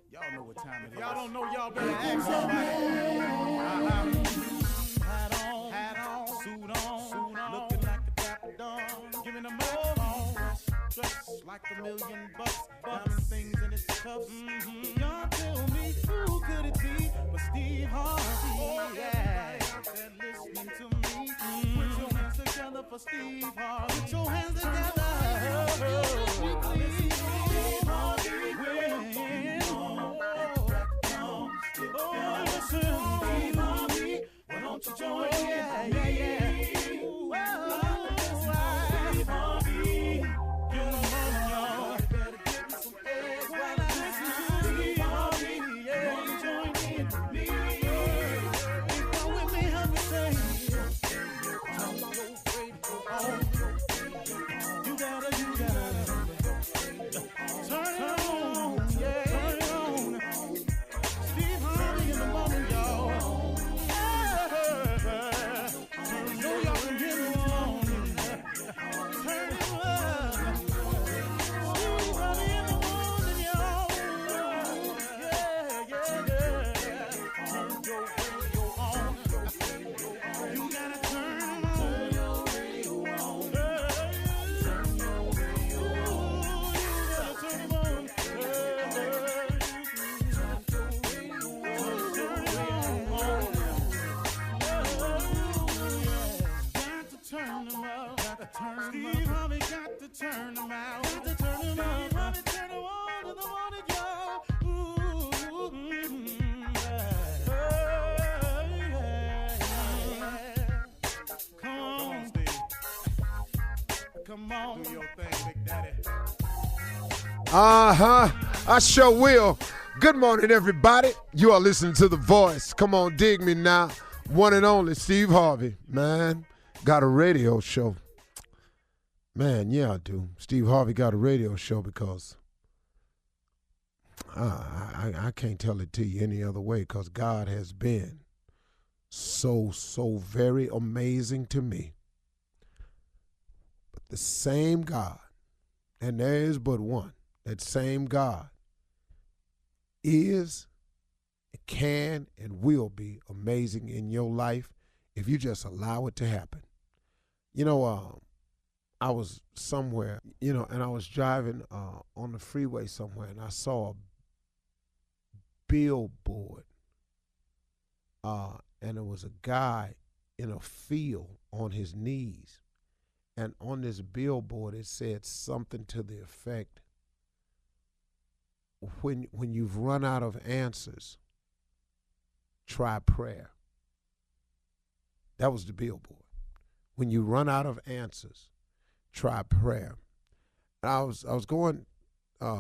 Y'all know what time it is. Y'all don't know, y'all better ask somebody. Hat on, suit on, looking like a dapper dog, giving them all dressed like $1,000,000, diamond things in its cuffs. Y'all tell me who could it be but Steve Harvey? Oh, yeah. Everybody out there listening to me, put your hands together for Steve Harvey. Put your hands together. Steve Harvey. Oh, listen, Steve Harvey. Why don't you join me? Yeah. Steve Harvey. Get them on, y'all. Better give me some eggs while I listen to Steve Harvey. Yeah, join in with me. Come with me, help me say. Turn your radio on. You gotta. Turn it on. Yeah, turn it on. Steve Harvey in the morning, y'all. You know y'all can get it on. Turn it up. Steve Harvey in the morning, y'all. Yeah. Turn your radio on. You gotta turn your radio on. Turn your radio on. You gotta turn it on. Turn them up, Steve Harvey got to turn them out. Got to turn them up, Steve Harvey turn them on to the morning, y'all. Come on, Steve. Come on, do your thing, Big Daddy. I sure will. Good morning, everybody. You are listening to The Voice. Come on, dig me now. One and only Steve Harvey, man. Got a radio show. Man, yeah, I do. Steve Harvey got a radio show because I can't tell it to you any other way because God has been so very amazing to me. But the same God, and there is but one, that same God is, can, and will be amazing in your life if you just allow it to happen. You know, I was somewhere, and I was driving on the freeway somewhere, and I saw a billboard, and it was a guy in a field on his knees, and on this billboard it said something to the effect, when you've run out of answers, try prayer. That was the billboard. When you run out of answers, try prayer. And I was going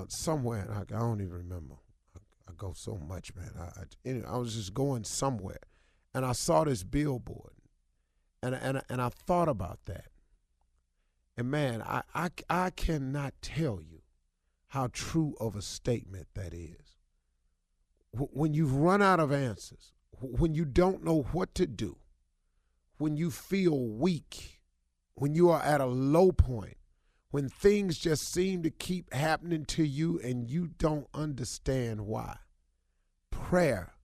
somewhere, and I don't even remember. I go so much, man. Anyway, I was just going somewhere, and I saw this billboard, and I thought about that. And man, I cannot tell you how true of a statement that is. When you've run out of answers, when you don't know what to do, when you feel weak, when you are at a low point, when things just seem to keep happening to you and you don't understand why, prayer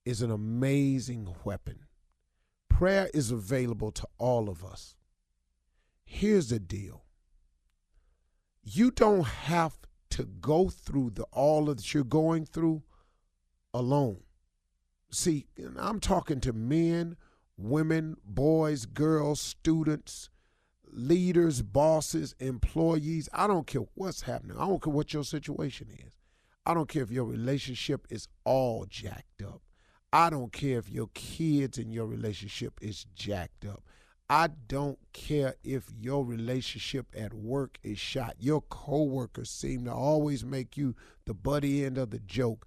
is an amazing weapon. Prayer is available to all of us. Here's the deal. You don't have to go through all that you're going through alone. See, I'm talking to men, women, boys, girls, students, leaders, bosses, employees. I don't care what's happening. I don't care what your situation is. I don't care if your relationship is all jacked up. I don't care if your kids and your relationship is jacked up. I don't care if your relationship at work is shot. Your coworkers seem to always make you the buddy end of the joke.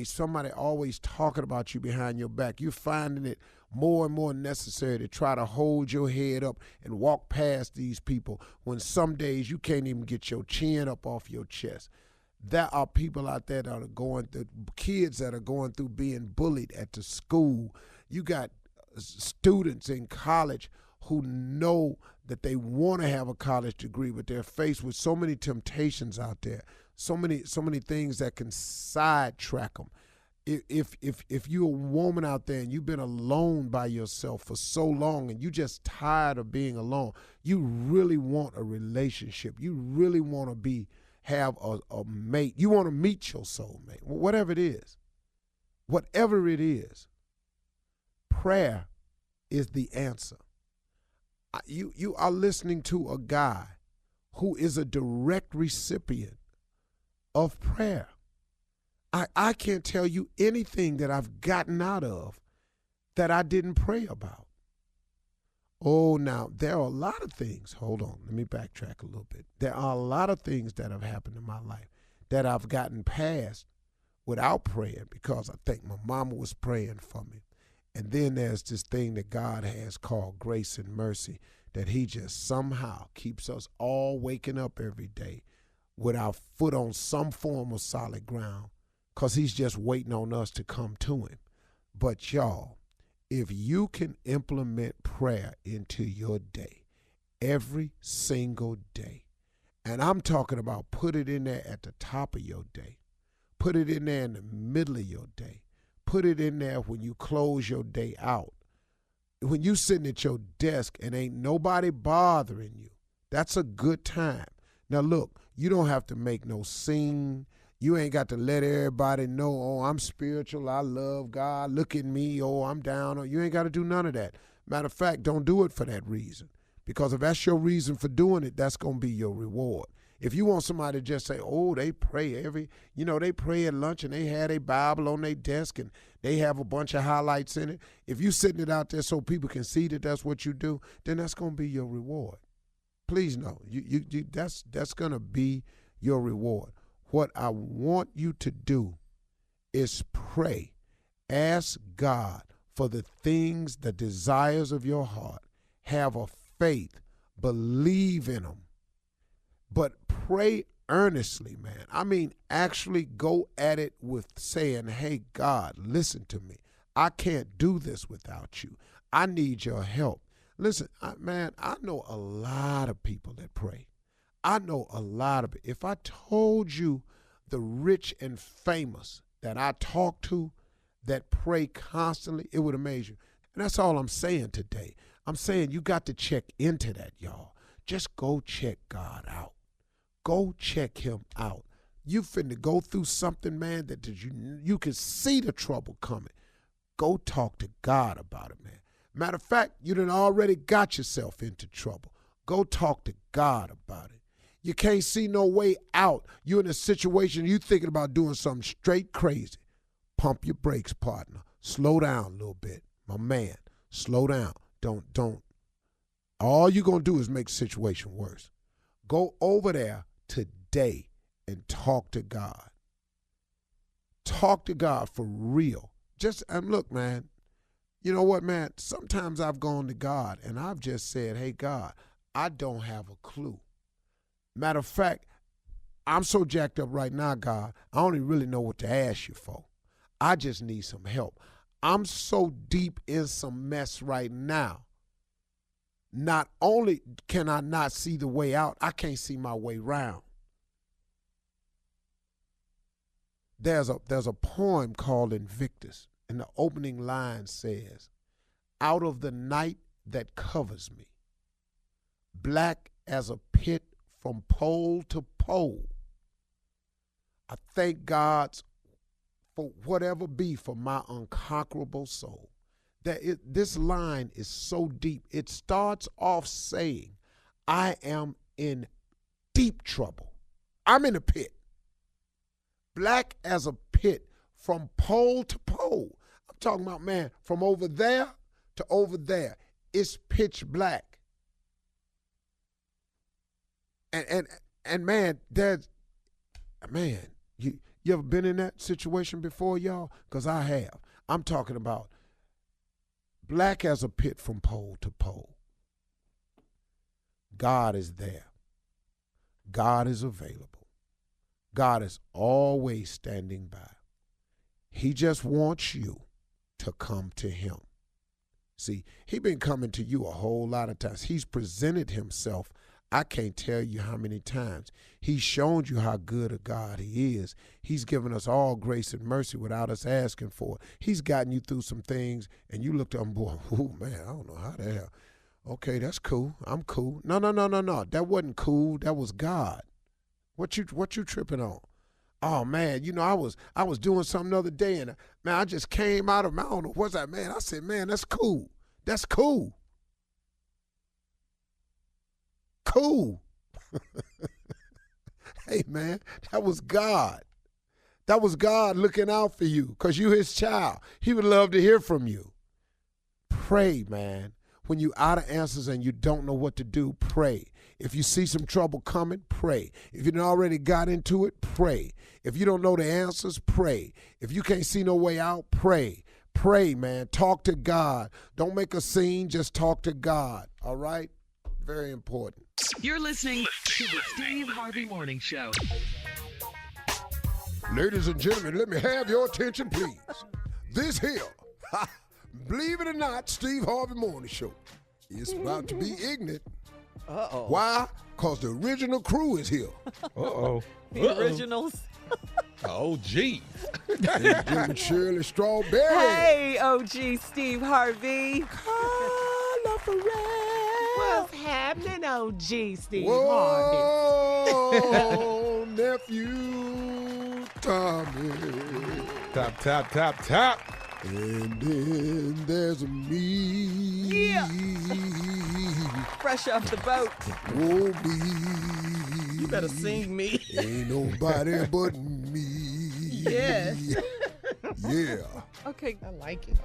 Somebody always talking about you behind your back. You're finding it more and more necessary to try to hold your head up and walk past these people when some days you can't even get your chin up off your chest. There are people out there that are going through, kids that are going through being bullied at the school. You got students in college who know that they want to have a college degree, but they're faced with so many temptations out there, so many things that can sidetrack them. If you're a woman out there and you've been alone by yourself for so long and you just tired of being alone, you really want a relationship. You really want to have a mate. You want to meet your soulmate, whatever it is. Whatever it is, prayer is the answer. You are listening to a guy who is a direct recipient of prayer. I can't tell you anything that I've gotten out of that I didn't pray about. Oh, now, there are a lot of things. Hold on, let me backtrack a little bit. There are a lot of things that have happened in my life that I've gotten past without praying because I think my mama was praying for me. And then there's this thing that God has called grace and mercy, that he just somehow keeps us all waking up every day with our foot on some form of solid ground, because he's just waiting on us to come to him. But y'all, if you can implement prayer into your day, every single day, and I'm talking about put it in there at the top of your day, put it in there in the middle of your day, put it in there when you close your day out, when you sitting at your desk and ain't nobody bothering you, that's a good time. Now look, you don't have to make no scene. You ain't got to let everybody know, oh, I'm spiritual, I love God, look at me, oh, I'm down. You ain't got to do none of that. Matter of fact, don't do it for that reason. Because if that's your reason for doing it, that's going to be your reward. If you want somebody to just say, oh, they pray they pray at lunch and they had a Bible on their desk and they have a bunch of highlights in it. If you sitting it out there so people can see that that's what you do, then that's going to be your reward. Please know, that's going to be your reward. What I want you to do is pray. Ask God for the things, the desires of your heart. Have a faith. Believe in them. But pray earnestly, man. I mean, actually go at it with saying, hey, God, listen to me. I can't do this without you. I need your help. Listen, I know a lot of people that pray. I know a lot of it. If I told you the rich and famous that I talk to that pray constantly, it would amaze you. And that's all I'm saying today. I'm saying you got to check into that, y'all. Just go check God out. Go check him out. You finna go through something, man, that you can see the trouble coming. Go talk to God about it, man. Matter of fact, you done already got yourself into trouble. Go talk to God about it. You can't see no way out. You're in a situation, you thinking about doing something straight crazy. Pump your brakes, partner. Slow down a little bit. My man, slow down. Don't. All you're going to do is make the situation worse. Go over there today and talk to God. Talk to God for real. Look, man, you know what, man? Sometimes I've gone to God and I've just said, hey, God, I don't have a clue. Matter of fact, I'm so jacked up right now, God, I don't even really know what to ask you for. I just need some help. I'm so deep in some mess right now. Not only can I not see the way out, I can't see my way round. There's a poem called Invictus, and the opening line says, out of the night that covers me, black as a pit from pole to pole, I thank God for whatever be for my unconquerable soul. This line is so deep. It starts off saying, I am in deep trouble. I'm in a pit. Black as a pit from pole to pole. I'm talking about, man, from over there to over there. It's pitch black. And man, you ever been in that situation before, y'all? Because I have. I'm talking about black as a pit from pole to pole. God is there. God is available. God is always standing by. He just wants you to come to him. See, he's been coming to you a whole lot of times. He's presented himself I can't tell you how many times he's shown you how good a God he is. He's given us all grace and mercy without us asking for it. He's gotten you through some things, and you looked up and boy, oh man, I don't know how the hell. Okay, that's cool. I'm cool. No. That wasn't cool. That was God. What you tripping on? Oh man, I was doing something the other day, and man, I just came out of I don't know what's that, man. I said, man, that's cool. That's cool. Cool. Hey, man, that was God. That was God looking out for you because you his child. He would love to hear from you. Pray, man. When you out of answers and you don't know what to do, pray. If you see some trouble coming, pray. If you already got into it, pray. If you don't know the answers, pray. If you can't see no way out, pray. Pray, man. Talk to God. Don't make a scene. Just talk to God. All right? Very important. You're listening to the Steve Harvey Morning Show. Ladies and gentlemen, let me have your attention, please. This here, believe it or not, Steve Harvey Morning Show is about to be ignorant. Uh-oh. Why? Because the original crew is here. Uh-oh. The originals. Oh, geez. Jim Shirley Strawberry. Hey, OG Steve Harvey. Carla Ferrell. What's happening, OG Steve Harvey? Whoa, nephew Tommy. Tap. And then there's me. Yeah. Fresh off the boat. Oh, me. You better sing me. Ain't nobody but me. Yes. Yeah. Okay. I like it.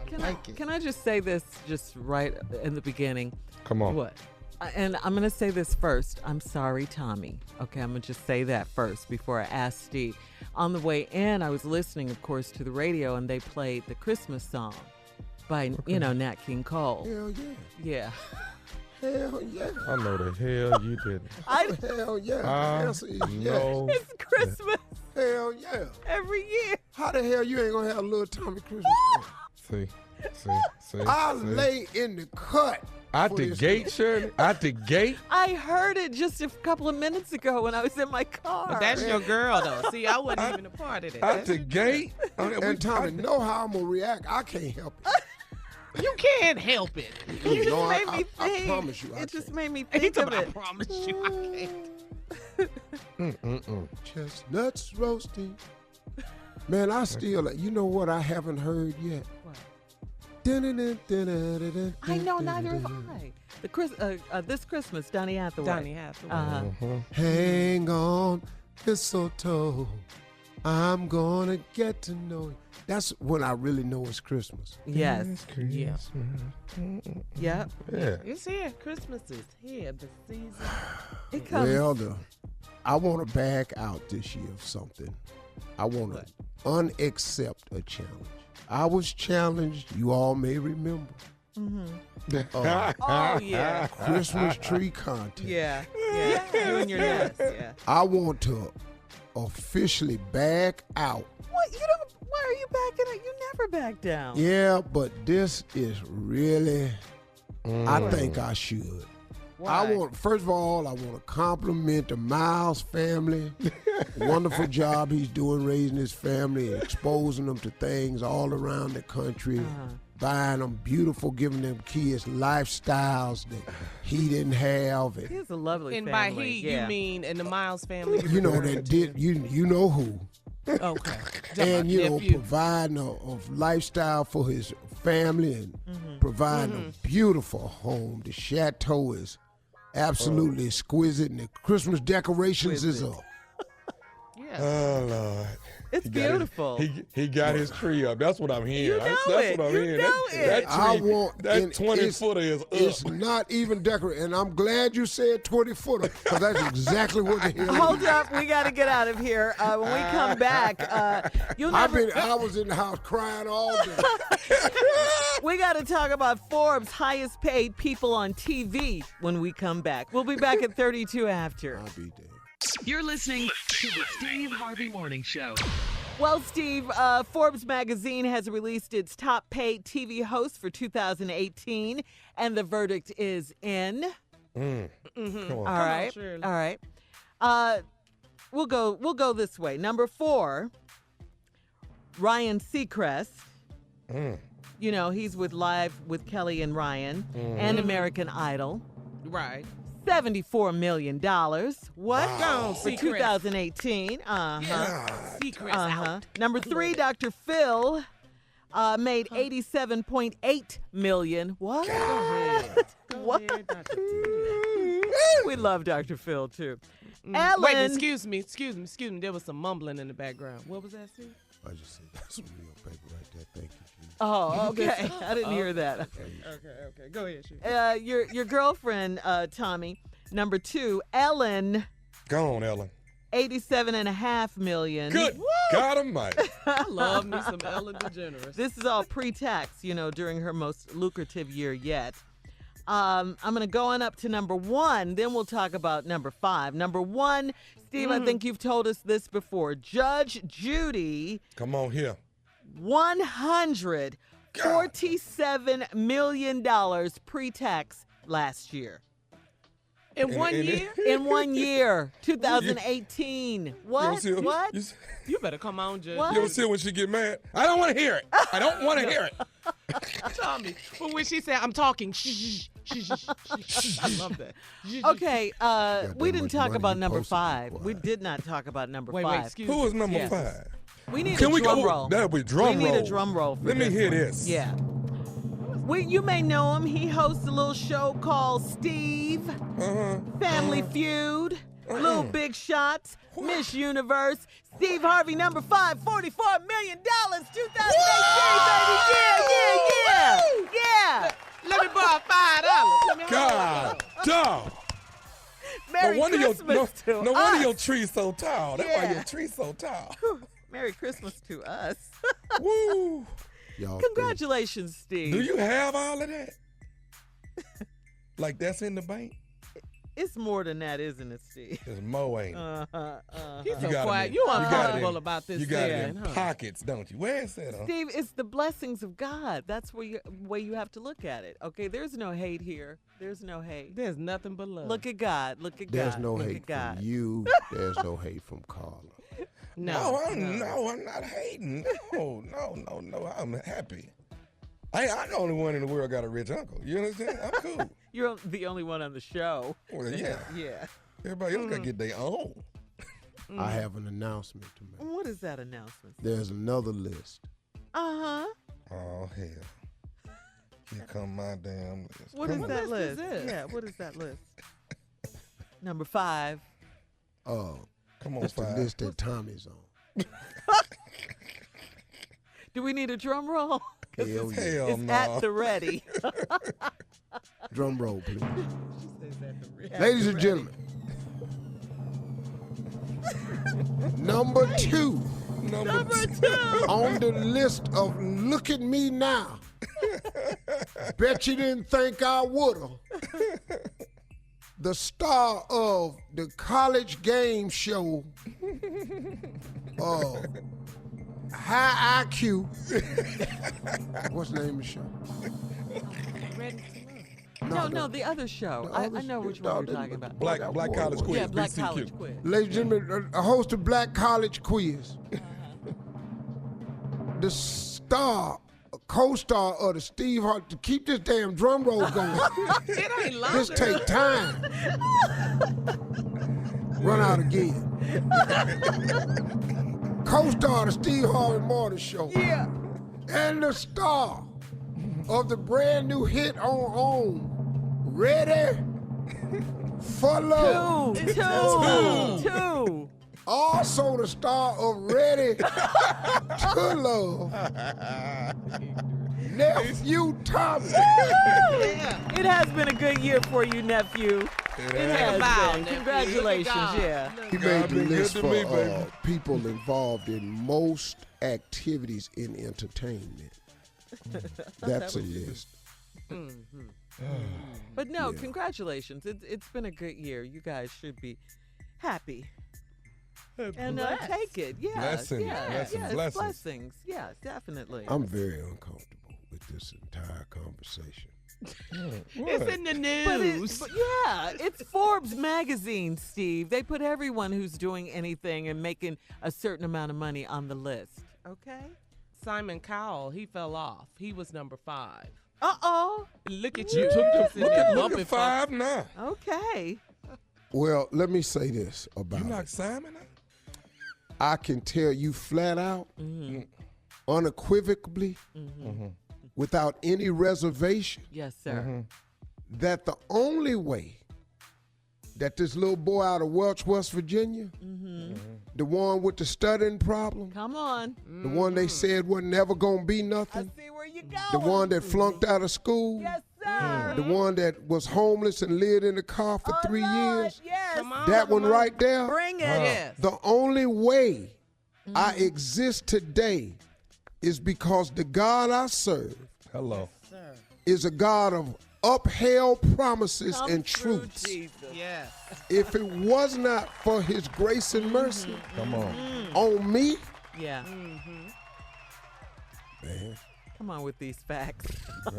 Can I just say this just right in the beginning? Come on. What? And I'm going to say this first. I'm sorry, Tommy. Okay, I'm going to just say that first before I ask Steve. On the way in, I was listening, of course, to the radio, and they played the Christmas song by, Nat King Cole. Hell yeah. Yeah. Hell yeah. I know the hell you didn't. Hell yeah. No. It's Christmas Hell yeah. every year. How the hell you ain't gonna have a little Tommy Christmas tree? See. I lay in the cut. Out the gate, Shirley? Out the gate? I heard it just a couple of minutes ago when I was in my car. But that's your girl, though. See, I wasn't even a part of that. Out the gate? And Tommy, know how I'm gonna react. I can't help it. You can't help it. It just No, made me think. I promise you. It just made me He think told of me, I it. promise you, I can't. Chestnuts roasting. Man, I still, you know what I haven't heard yet? What? I I know, neither have I. This Christmas, Donny Hathaway. Donny Hathaway. Uh-huh. Hang on, mistletoe. I'm gonna get to know you. That's when I really know it's Christmas. Yes. Yeah. Yep. Yeah. It's here. Christmas is here. The season. It comes. Well, I want to back out this year of something. I want to unaccept a challenge. I was challenged, you all may remember. Oh, yeah. Christmas tree contest. Yeah. You and your nest. Yeah. I want to officially back out. What? You don't. Why are you backing out? You never back down. Yeah, but this is really, I think I should. Why? First of all, I want to compliment the Miles family. Wonderful job he's doing raising his family, exposing them to things all around the country, buying them beautiful, giving them kids lifestyles that he didn't have. He has a lovely And family. by he, yeah. you mean in the Miles family? You know that did you know who, Okay. and Nephew. providing a lifestyle for his family and providing a beautiful home. The chateau is absolutely exquisite, and the Christmas decorations is up. Yeah. Oh, Lord. It's beautiful. He got his tree up. That's what I'm hearing. You know That's it. what I'm You hearing. know That it. I tree, want that and 20-footer is up. It's not even decorated, and I'm glad you said 20-footer because that's exactly what the hell. Hold up, we got to get out of here. When we come back, you'll never. I was in the house crying all day. We got to talk about Forbes' highest paid people on TV when we come back. We'll be back at 32 after. I'll be there. You're listening to the Steve Harvey Morning Show. Well, Steve, Forbes magazine has released its top paid TV host for 2018, and the verdict is in. Come on. All right. Shirley. All right. We'll go this way. Number 4, Ryan Seacrest. You know, he's with Live with Kelly and Ryan and American Idol. Right. $74 million. What? Wow. For Seacrest. 2018. Secrets out. Number 3, Dr. Phil made $87.8 million. What? Go ahead. Go What? ahead, Dr. Phil. We love Dr. Phil too. Wait, Ellen. excuse me. There was some mumbling in the background. What was that, Steve? I just said that's some real paper right there. Thank you, Chief. Oh, okay. I didn't hear that. Okay. Go ahead, Steve. Your girlfriend, Tommy, number 2, Ellen, Go on, Ellen. $87.5 million. Good God Almighty. I love me some Ellen DeGeneres. This is all pre-tax, during her most lucrative year yet. I'm going to go on up to number 1, then we'll talk about number 5. Number 1, Steve, I think you've told us this before. Judge Judy, Come on here. $147 million pre-tax last year. In one year? In 1 year, 2018. What? What? You better come on, Judge. What? You ever see her when she get mad? I don't want to hear it. I don't want to hear it. Tommy. But when she said, I'm talking, shh. I love that. Okay, we didn't much talk money about you number posted, 5. boy. We did not talk about number Wait, 5. excuse Who me. was number Yes. 5? We need Can a we drum go? roll. That'll be drum we roll. need a drum roll. For Let me this hear one. this. Yeah. You may know him. He hosts a little show called Steve, Family Feud, Little Big Shots, Miss Universe, Steve Harvey, number 5, $44 million, 2018, baby. Yeah. Let me borrow $5. God, dog. Merry Christmas to no us. wonder your tree's so tall. That's why Yeah. your tree's so tall. Merry Christmas to us. Woo. Y'all Congratulations, Steve. Do you have all of that? Like that's in the bank? It's more than that, isn't it, Steve? It's mo, ain't it? He's You so got it quiet. in- You got it uncomfortable in- about this. You got it thing, in huh? pockets, don't you? Where is that? Huh? Steve, it's the blessings of God. That's way you have to look at it. Okay, there's no hate here. There's no hate. There's nothing but love. Look at God. Look at There's God. no Look hate at God. from you. There's no hate from Carla. No, I'm not hating. No, I'm happy. I'm the only one in the world got a rich uncle. You understand? I'm cool. You're the only one on the show. Well, yeah. Yeah. Everybody else got to get their own. I have an announcement to make. What is that announcement? There's another list. Uh-huh. Oh, hell. Here come my damn list. What Come is on. that list list? is this? Yeah, what is that list? Number 5. Come on, It's the five. list that Tommy's on. Do we need a drum roll? 'Cause Hell yeah. Hell it's no. at the ready. Drum roll, please. Ladies and gentlemen, number 2 Number 2. on the list of Look at Me Now. Bet you didn't think I would've. The star of the college game show, High IQ. What's the name of the show? No, the other show. I know which one you're talking about. Black College Quiz. Yeah, Black BCQ. College Quiz. Ladies and gentlemen, a host of Black College Quiz. The star, co-star of the Steve Harvey, to keep this damn drum roll going. It ain't long. This take time. Run out again. Co-star of the Steve Harvey Morning Show. Yeah. And the star of the brand new hit on Ready for Love. Two. Also the star of Ready to Love. Nephew Tommy. It has been a good year for you, nephew. It has Wow, been. nephew. Congratulations, Look at God. yeah. He God made the been good list to for me, baby. people involved in most activities in entertainment. That's a list. But no, congratulations. It's been a good year. You guys should be happy. And take it. Yeah. Blessings, Yes, blessings. blessings. Yes, definitely. I'm very uncomfortable with this entire conversation. It's in the news. But yeah, it's Forbes magazine, Steve. They put everyone who's doing anything and making a certain amount of money on the list. Okay? Simon Cowell, he fell off. He was number 5. Uh-oh. Look at you. Look at 5 now. Okay. Well, let me say this about You it. knocked Simon out? I can tell you flat out, unequivocally, without any reservation, Yes, sir. that the only way that this little boy out of Welch, West Virginia, the one with the stuttering problem, Come on. the one they said was never going to be I nothing, see where you go. the one that flunked out of school, Yes, sir. the one that was homeless and lived in the car for 3 years, Yes. Come on. that one right there, Bring it. Yes. the only way I exist today is because the God I serve Hello. is a God of upheld promises Come and through, truths. Jesus. Yes. If it was not for his grace and mercy Come on. on me, Yeah. man, Come on with these facts.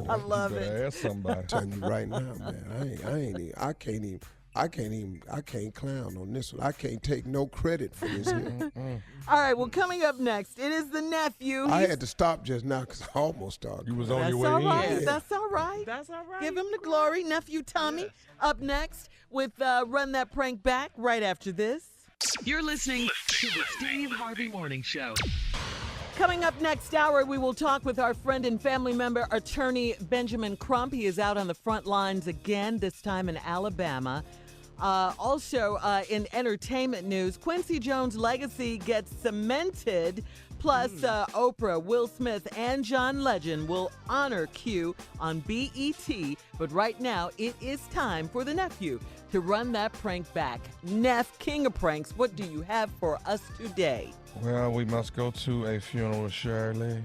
I love You it. better ask somebody. I'm telling you right now, man, I can't clown on this one. I can't take no credit for this here. All right, well, coming up next, it is the nephew. I had to stop just now because I almost started. You was on That's your way all in. right. Yeah. That's all right. That's all right. Give him the glory. Nephew Tommy up next with Run That Prank Back right after this. You're listening to the Steve Harvey Morning Show. Coming up next hour, we will talk with our friend and family member, attorney Benjamin Crump. He is out on the front lines again, this time in Alabama. Also, in entertainment news, Quincy Jones' legacy gets cemented. Plus, Oprah, Will Smith, and John Legend will honor Q on BET. But right now, it is time for the nephew to run that prank back. Neff, king of pranks, what do you have for us today? Well, we must go to a funeral, Shirley,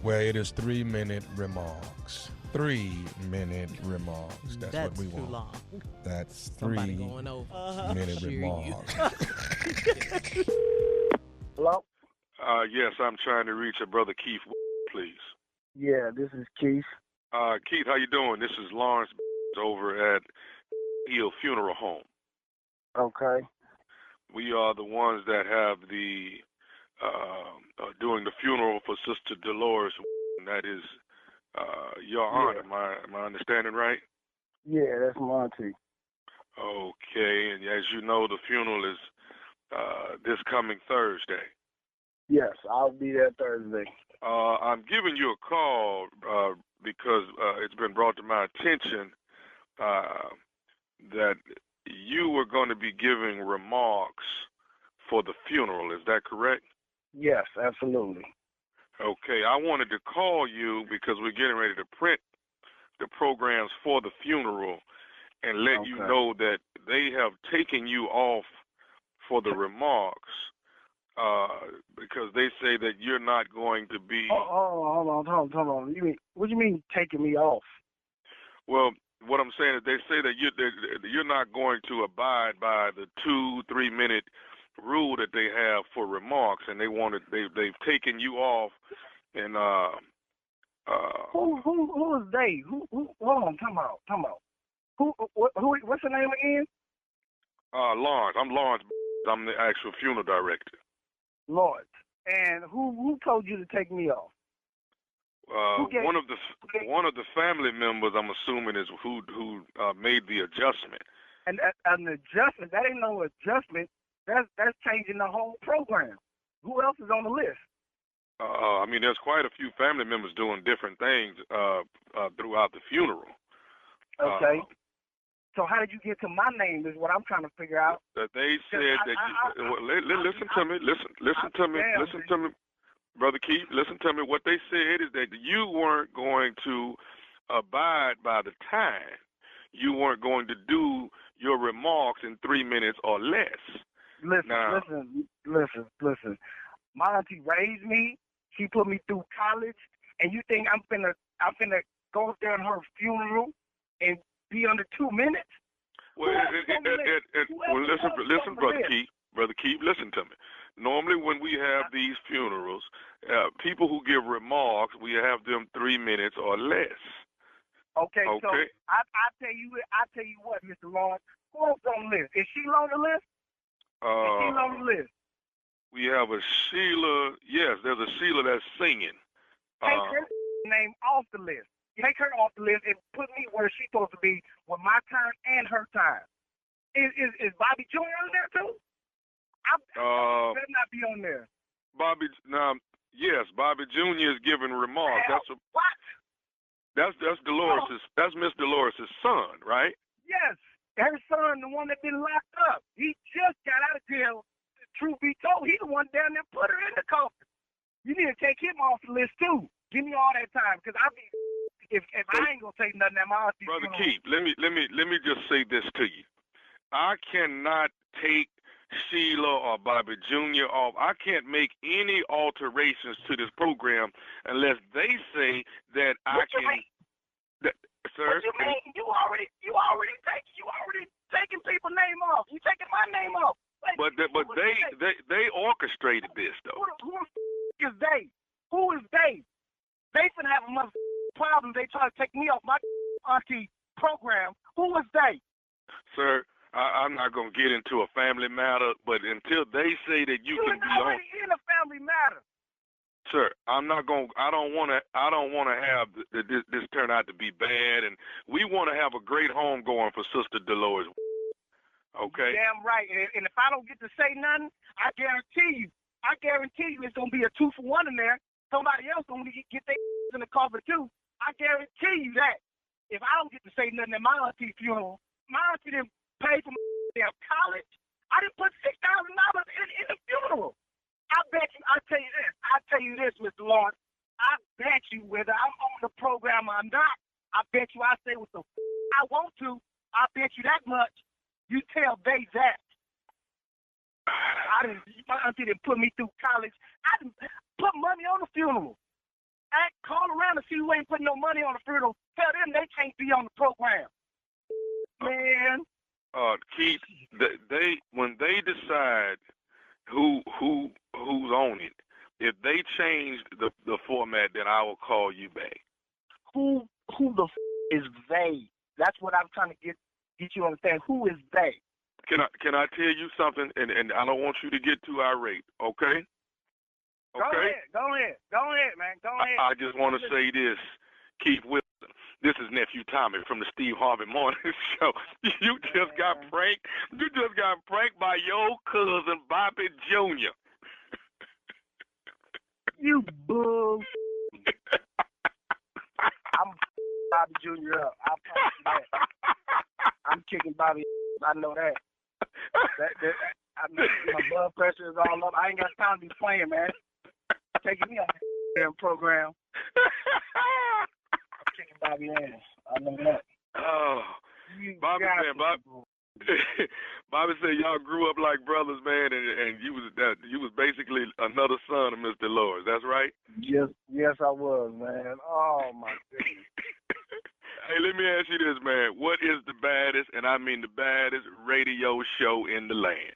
where it is 3-minute remarks. 3-minute remarks. That's what we too want. long. That's Somebody going over. 3-minute Sure you. remarks. Hello? Yes, I'm trying to reach a brother Keith, please. Yeah, this is Keith. Keith, how you doing? This is Lawrence over at Hill Funeral Home. Okay. We are the ones that have the doing the funeral for Sister Dolores. And that is your aunt. Am I understanding right? Yeah, that's Monty. Okay, and as you know, the funeral is this coming Thursday. Yes, I'll be there Thursday. I'm giving you a call because it's been brought to my attention that you were going to be giving remarks for the funeral. Is that correct? Yes, absolutely. Okay, I wanted to call you because we're getting ready to print the programs for the funeral and let you know that they have taken you off for the remarks because they say that you're not going to be... Hold on. What do you mean taking me off? Well, what I'm saying is they say that you're not going to abide by the 2-3 minute rule that they have for remarks, and they've taken you off. And who is they? Who? Hold on, come out. Who? What's the name again? Lawrence. I'm Lawrence. I'm the actual funeral director. Lord. And who told you to take me off? One of the family members, I'm assuming, is who made the adjustment. And an adjustment? That ain't no adjustment. That's changing the whole program. Who else is on the list? I mean, there's quite a few family members doing different things throughout the funeral. Okay. So how did you get to my name is what I'm trying to figure out. That they said listen to me, Brother Keith, listen to me. What they said is that you weren't going to abide by the time. You weren't going to do your remarks in 3 minutes or less. Listen. My auntie raised me. She put me through college, and you think I'm finna go up there in her funeral and be under 2 minutes? Well, listen, Brother Keith, listen to me. Normally, when we have these funerals, people who give remarks, we have them 3 minutes or less. Okay, so Okay. I tell you what, Mr. Lawrence. Who else on the list? Is Sheila on the list? Is Sheila on the list? We have a Sheila. Yes, there's a Sheila that's singing. Take her name off the list. Take her off the list and put me where she's supposed to be with my time and her time. Is Bobby Jr. on there too? I better not be on there. Bobby. Yes, Bobby Jr. is giving remarks. What? That's Dolores'. That's Miss Dolores' son, right? Yes, her son, the one that been locked up. He just got out of jail. Truth be told, he the one down there put her in the coffin. You need to take him off the list too. Give me all that time, because if I ain't gonna say nothing at my auntie. Brother Keith, let me just say this to you. I cannot take Sheila or Bobby Jr. off. I can't make any alterations to this program unless they say that I can. Sir, what you mean? You already taking people's name off. You taking my name off. But they orchestrated this though. Who is they? Who is they? They finna have a mother problem. They try to take me off my auntie program. Who is they? Sir, I'm not gonna get into a family matter, but until they say that you can be on. You're in a family matter. Sir, I'm not gonna. I don't want to have this turn out to be bad, and we want to have a great home going for Sister Dolores. Okay. Damn right. And if I don't get to say nothing, I guarantee you it's gonna be a 2-for-1 in there. Somebody else gonna get their in the coffin too. I guarantee you that. If I don't get to say nothing at my auntie funeral, my auntie didn't pay for my damn college. I didn't put $6,000 in the funeral. I bet you. I tell you this, Mr. Lawrence. I bet you whether I'm on the program or not, I bet you I say what the I want to. I bet you that much. You tell they that. My auntie didn't put me through college. I didn't put money on the funeral. Call around and see who ain't putting no money on the funeral. Tell them they can't be on the program. Man. Keith, when they decide who's on it, if they change the format, then I will call you back. Who the is they? That's what I'm trying to get you to understand. Who is they? Can I tell you something? And I don't want you to get too irate, okay? Okay. Go ahead, man. Go ahead. I just want to say this, Keith Wilson. This is nephew Tommy from the Steve Harvey Morning Show. You just got pranked. You just got pranked by your cousin Bobby Jr. You bull. I'm Bobby Jr. up. I promise you that. I'm kicking Bobby. I know that. I know my blood pressure is all up. I ain't got time to be playing, man. Taking me on the damn program. I'm kicking Bobby ass. I know that. Oh, Bobby said y'all grew up like brothers, man, and you was basically another son of Miss Dolores. That's right. Yes, I was, man. Oh my goodness. Hey, let me ask you this, man. What is the baddest, and I mean the baddest, radio show in the land?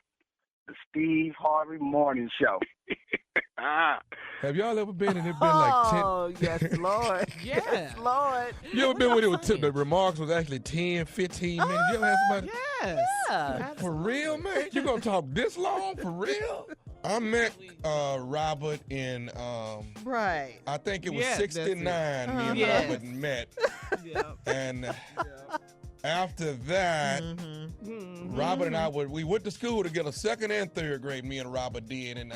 The Steve Harvey Morning Show. Have y'all ever been and it been like 10? Oh, yes, Lord. Yes, Lord. You ever been when the remarks was actually 10, 15 minutes? You ever had somebody? Yes. Yeah. For real, man? You gonna talk this long? For real? I met Robert in Right. I think it was Yeah, 69. Me and Yes. Robert met. Yep. And after that, Robert and I we went to school together, 2nd and 3rd grade. Me and Robert did, and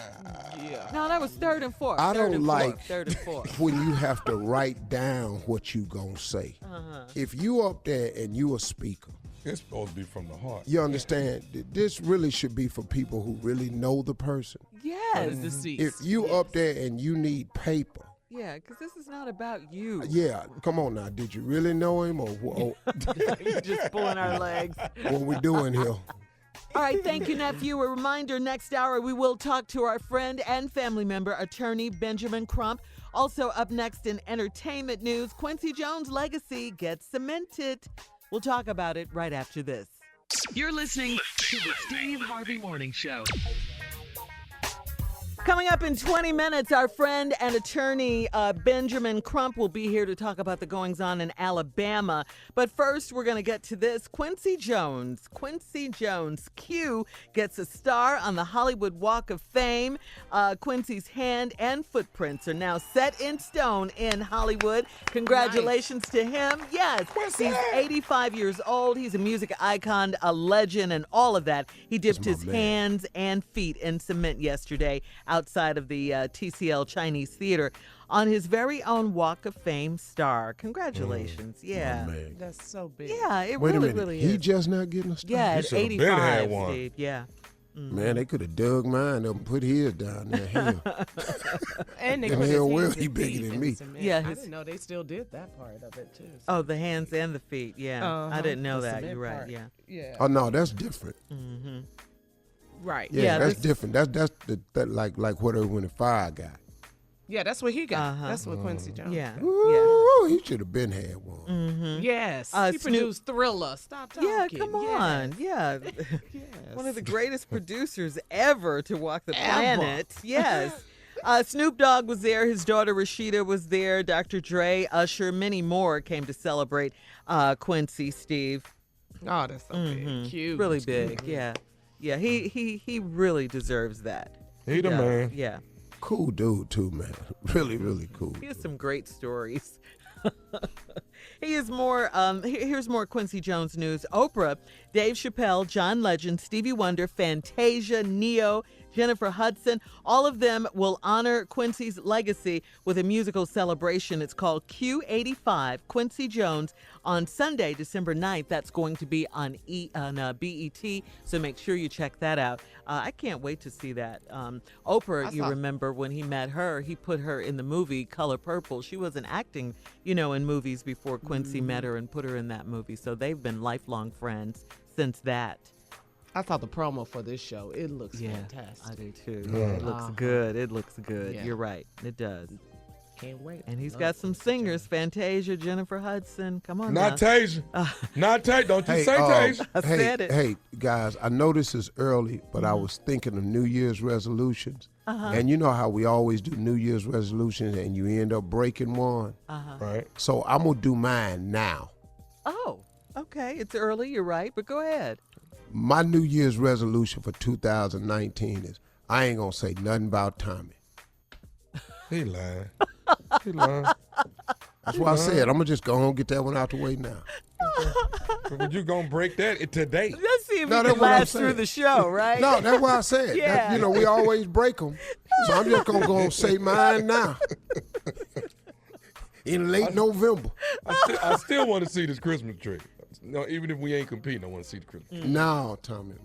No, that was 3rd and 4th. I Third don't and like fourth, 3rd and 4th. when you have to write down what you gonna say. If you up there and you a speaker, it's supposed to be from the heart. you understand, this really should be for people who really know the person. Yes. Deceased. If you up there and you need paper, Yeah, because this is not about you. yeah, come on now, did you really know him or You're just pulling our legs. what we doing here? All right, thank you, nephew. A reminder, next hour we will talk to our friend and family member, attorney Benjamin Crump. Also up next in entertainment news, Quincy Jones' legacy gets cemented. We'll talk about it right after this. You're listening to the Steve Harvey Morning Show. Coming up in 20 minutes, our friend and attorney Benjamin Crump will be here to talk about the goings-on in Alabama. But first, we're going to get to this. Quincy Jones, Q, gets a star on the Hollywood Walk of Fame. Quincy's hand and footprints are now set in stone in Hollywood. Congratulations to him. Yes, he's 85 years old. He's a music icon, a legend, and all of that. He dipped his hands and feet in cement yesterday outside of the TCL Chinese Theater on his very own Walk of Fame star. Congratulations. Yeah. That's so big. Yeah, it Wait really, a minute. really He is. just not getting a star? Yeah, He at should've been had 85, one. Steve. Yeah. Man, they could have dug mine up and put his down there. Hell. And they And put his hell well, hands he and bigger feet than in me. cement. Yeah, I his- didn't know they still did that part of it, too. Oh, the hands and the feet. Yeah. I Uh-huh. didn't know The that. cement You're right. part. Yeah. Yeah. Oh, no, that's different. Right. Yeah, Yeah, that's this- different. That's like whatever when the fire guy. Yeah, that's what he got. Uh-huh. That's what Quincy Jones Yeah. got. Ooh, he should have been had one. Yes. He Snoop- produced Thriller. Stop talking. Yeah, come on. Yeah. Yes. One of the greatest producers ever to walk the Ever. planet. Yes. Snoop Dogg was there. His daughter Rashida was there. Dr. Dre, Usher, many more came to celebrate Quincy, Steve. Oh, that's so big. Cute. Really big. Yeah. Yeah, he really deserves that. He the does. man. Yeah. Cool dude, too, man. Really, really cool. He has some great stories. He is more, here's more Quincy Jones news. Oprah, Dave Chappelle, John Legend, Stevie Wonder, Fantasia, Neo, Jennifer Hudson, all of them will honor Quincy's legacy with a musical celebration. It's called Q85, Quincy Jones, on Sunday, December 9th. That's going to be on BET, so make sure you check that out. I can't wait to see that. Oprah, you remember when he met her, he put her in the movie Color Purple. She wasn't acting, in movies before Quincy met her and put her in that movie. So they've been lifelong friends since that. I saw the promo for this show. It looks fantastic. I do too. It looks good. It looks good. Yeah. You're right. It does. Can't wait. And he's got some singers, Fantasia, Jennifer Hudson. Come on Not now. Tasia. Not Tasia. Don't you say Tasia. I said it. Hey, guys, I know this is early, but I was thinking of New Year's resolutions. And you know how we always do New Year's resolutions and you end up breaking one? Right. So I'm going to do mine now. Oh, okay. It's early. You're right. But go ahead. My New Year's resolution for 2019 is I ain't going to say nothing about Tommy. He lying. He lying. That's why I said I'm going to just go home and get that one out the way now. But you gonna break that today? Let's see if No, we that's can what I'm last through saying. the show, right? No, that's why I said. Yeah. That, we always break them. So I'm just going to go and say mine now. In late November. I still want to see this Christmas tree. No, even if we ain't competing, I want to see the Christmas tree. No, Tommy.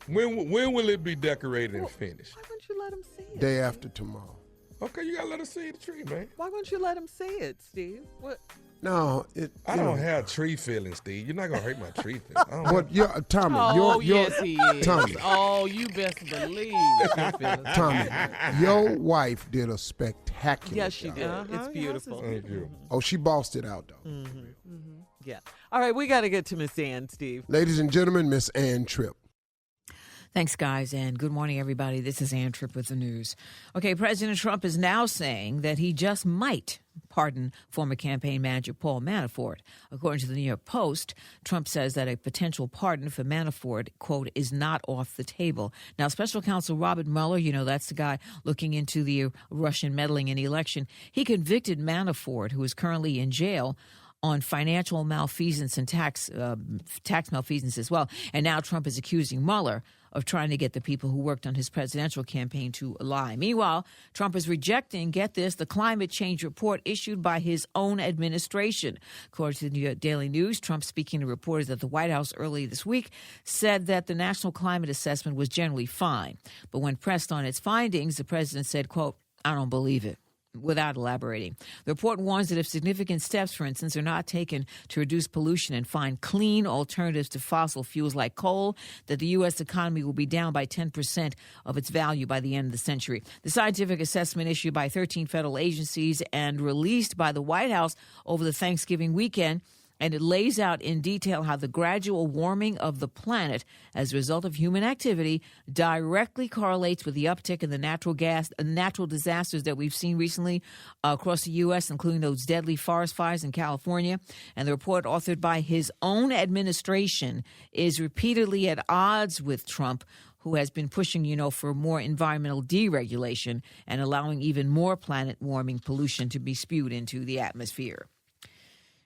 When will it be decorated and finished? Why won't you let him see it? Day after tomorrow. Okay, you gotta let us see the tree, man. Why won't you let him see it, Steve? What? No, I don't have tree feelings, Steve. You're not gonna hurt my tree feelings. I don't But Tommy, Oh, your yes, he is. Tommy. Oh, you best believe. Tommy, your wife did a spectacular Yes, she job. did. Uh-huh, It's yes, beautiful. Thank you. Oh, she bossed it out, though. Yeah. All right, we got to get to Miss Ann, Steve. Ladies and gentlemen, Miss Ann Tripp. Thanks, guys, and good morning, everybody. This is Ann Tripp with the news. Okay, President Trump is now saying that he just might pardon former campaign manager Paul Manafort. According to the New York Post, Trump says that a potential pardon for Manafort, quote, is not off the table. Now, Special Counsel Robert Mueller, that's the guy looking into the Russian meddling in the election, he convicted Manafort, who is currently in jail, on financial malfeasance and tax malfeasance as well. And now Trump is accusing Mueller of trying to get the people who worked on his presidential campaign to lie. Meanwhile, Trump is rejecting, get this, the climate change report issued by his own administration. According to the New York Daily News, Trump, speaking to reporters at the White House early this week, said that the national climate assessment was generally fine. But when pressed on its findings, the president said, quote, I don't believe it, without elaborating. The report warns that if significant steps, for instance, are not taken to reduce pollution and find clean alternatives to fossil fuels like coal, that the U.S. economy will be down by 10% of its value by the end of the century. The scientific assessment issued by 13 federal agencies and released by the White House over the Thanksgiving weekend and it lays out in detail how the gradual warming of the planet as a result of human activity directly correlates with the uptick in the natural disasters that we've seen recently across the U.S., including those deadly forest fires in California. And the report, authored by his own administration, is repeatedly at odds with Trump, who has been pushing, for more environmental deregulation and allowing even more planet-warming pollution to be spewed into the atmosphere.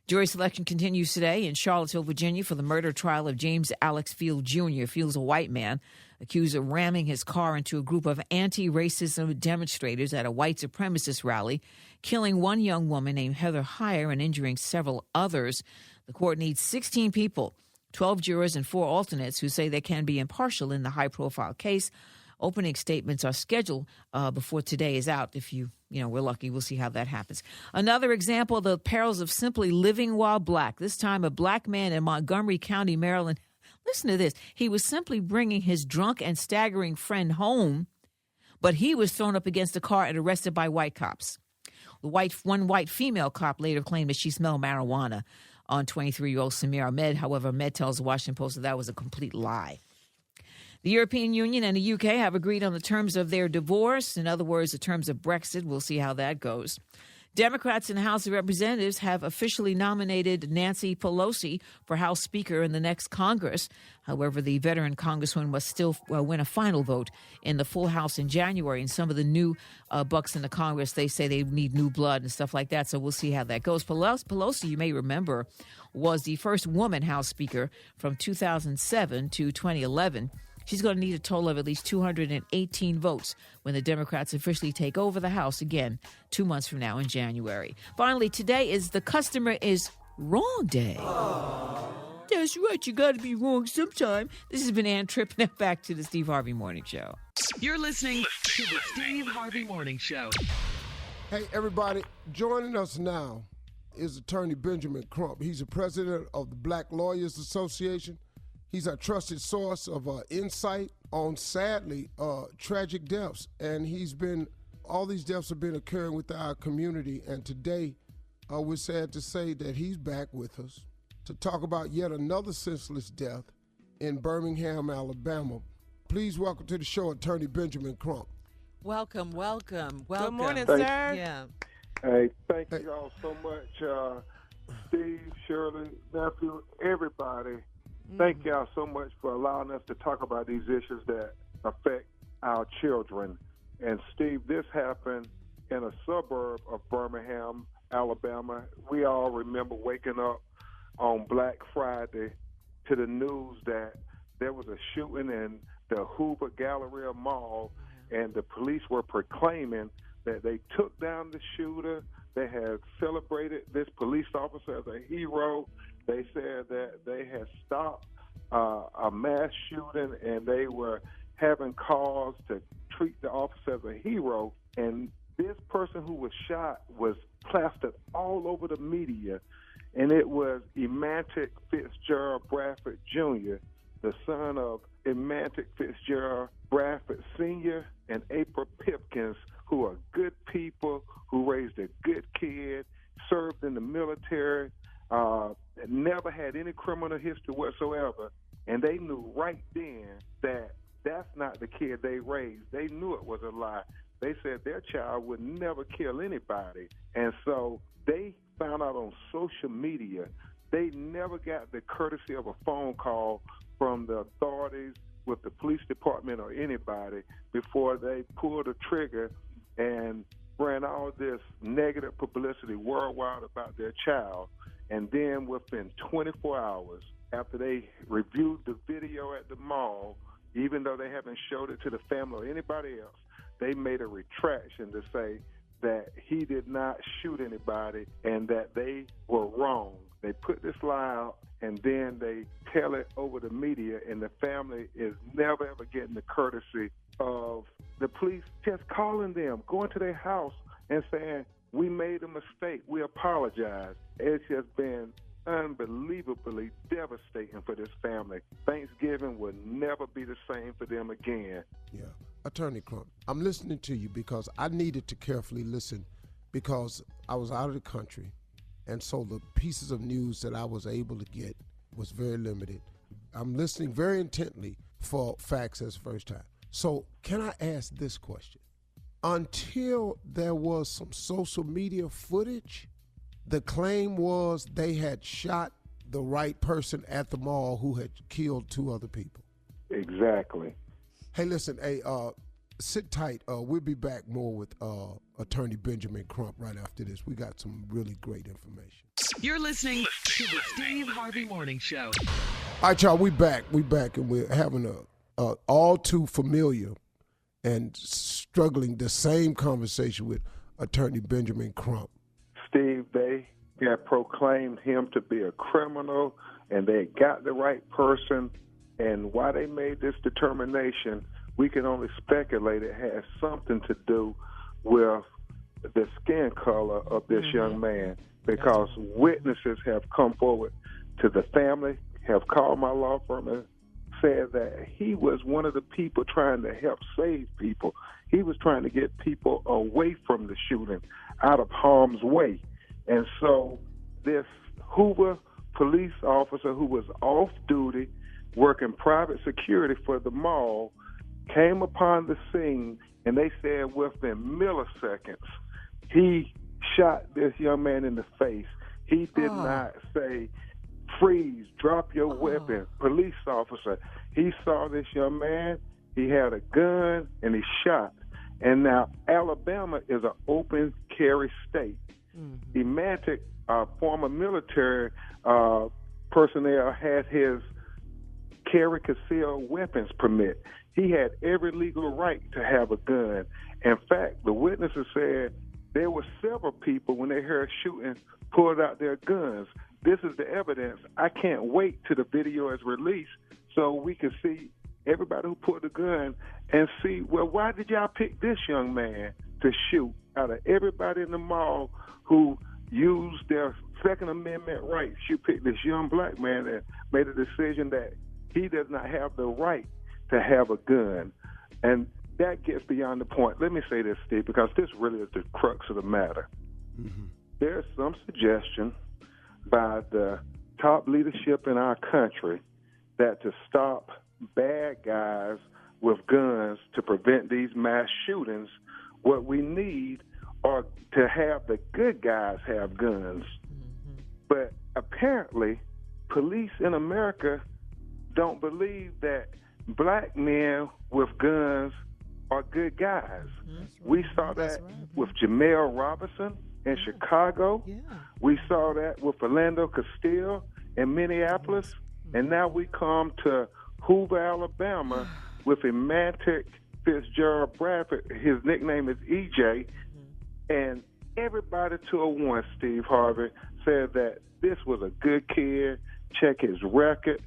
Jury selection continues today in Charlottesville, Virginia, for the murder trial of James Alex Field Jr. Field's a white man accused of ramming his car into a group of anti-racism demonstrators at a white supremacist rally, killing one young woman named Heather Heyer and injuring several others. The court needs 16 people, 12 jurors and 4 alternates who say they can be impartial in the high-profile case. Opening statements are scheduled before today is out. If we're lucky, we'll see how that happens. Another example of the perils of simply living while black. This time, a black man in Montgomery County, Maryland. Listen to this. He was simply bringing his drunk and staggering friend home, but he was thrown up against a car and arrested by white cops. One white female cop later claimed that she smelled marijuana on 23-year-old Samir Ahmed. However, Ahmed tells the Washington Post that was a complete lie. The European Union and the UK have agreed on the terms of their divorce. In other words, the terms of Brexit. We'll see how that goes. Democrats in the House of Representatives have officially nominated Nancy Pelosi for House Speaker in the next Congress. However, the veteran congresswoman must still win a final vote in the full House in January. And some of the new bucks in the Congress, they say they need new blood and stuff like that. So we'll see how that goes. Pelosi, you may remember, was the first woman House Speaker from 2007 to 2011. She's going to need a total of at least 218 votes when the Democrats officially take over the House again 2 months from now in January. Finally, today is the Customer is Wrong Day. Aww. That's right. You got to be wrong sometime. This has been Ann Tripp. Now back to the Steve Harvey Morning Show. You're listening to the Steve Harvey Morning Show. Hey, everybody. Joining us now is Attorney Benjamin Crump. He's the president of the Black Lawyers Association. He's our trusted source of insight on, sadly, tragic deaths. And all these deaths have been occurring with our community. And today, we're sad to say that he's back with us to talk about yet another senseless death in Birmingham, Alabama. Please welcome to the show, Attorney Benjamin Crump. Welcome. Good morning, Thank sir. Yeah. Hey, thank you all so much, Steve, Shirley, nephew, everybody. Thank y'all so much for allowing us to talk about these issues that affect our children. And Steve, this happened in a suburb of Birmingham, Alabama. We all remember waking up on Black Friday to the news that there was a shooting in the Hoover Galleria Mall, and the police were proclaiming that they took down the shooter. They had celebrated this police officer as a hero. They said that they had stopped a mass shooting, and they were having cause to treat the officer as a hero. And this person who was shot was plastered all over the media, and it was Emantic Fitzgerald Bradford Jr., the son of Emantic Fitzgerald Bradford Sr. and April Pipkins, who are good people, who raised a good kid, served in the military, never had any criminal history whatsoever, and they knew right then that that's not the kid they raised. They knew it was a lie. They said their child would never kill anybody, and so they found out on social media. They never got the courtesy of a phone call from the authorities with the police department or anybody before they pulled the trigger and ran all this negative publicity worldwide about their child. And then within 24 hours, after they reviewed the video at the mall, even though they haven't showed it to the family or anybody else, they made a retraction to say that he did not shoot anybody and that they were wrong. They put this lie out, and then they tell it over the media, and the family is never, ever getting the courtesy of the police just calling them, going to their house and saying, we made a mistake, we apologize. It's just been unbelievably devastating for this family. Thanksgiving will never be the same for them again. Yeah. Attorney Crump, I'm listening to you because I needed to carefully listen because I was out of the country And so the pieces of news that I was able to get was very limited. I'm listening very intently for facts as first time. So can I ask this question? Until there was some social media footage, the claim was they had shot the right person at the mall who had killed 2 other people. Exactly. Hey, listen, sit tight. We'll be back more with Attorney Benjamin Crump right after this. We got some really great information. You're listening to the Steve Harvey Morning Show. All right, y'all, we back, and we're having a all too familiar and struggling the same conversation with Attorney Benjamin Crump. Steve, they had proclaimed him to be a criminal, and they got the right person. And why they made this determination, we can only speculate it has something to do with the skin color of this young man, because witnesses have come forward to the family, have called my law firm and said that he was one of the people trying to help save people. He was trying to get people away from the shooting, out of harm's way. And so this Hoover police officer who was off duty, working private security for the mall, came upon the scene, and they said within milliseconds, he shot this young man in the face. He did not say, freeze, drop your weapon, police officer. He saw this young man, he had a gun, and he shot. And now Alabama is an open carry state. Emantic, former military personnel, had his carry concealed weapons permit. He had every legal right to have a gun. In fact, the witnesses said there were several people, when they heard shooting, pulled out their guns. This is the evidence. I can't wait till the video is released so we can see everybody who pulled the gun and see, well, why did y'all pick this young man to shoot out of everybody in the mall who used their Second Amendment rights? You picked this young black man that made a decision that he does not have the right to have a gun. And that gets beyond the point. Let me say this, Steve, because this really is the crux of the matter. There's some suggestion by the top leadership in our country that to stop bad guys with guns to prevent these mass shootings, what we need are to have the good guys have guns. But apparently, police in America don't believe that black men with guns are good guys. We saw that with Jamel Robinson in Chicago. We saw that with Orlando Castile in Minneapolis. And now we come to Hoover, Alabama with Emantic Fitzgerald Bradford. His nickname is EJ. And everybody to a one, Steve Harvey, said that this was a good kid. Check his record.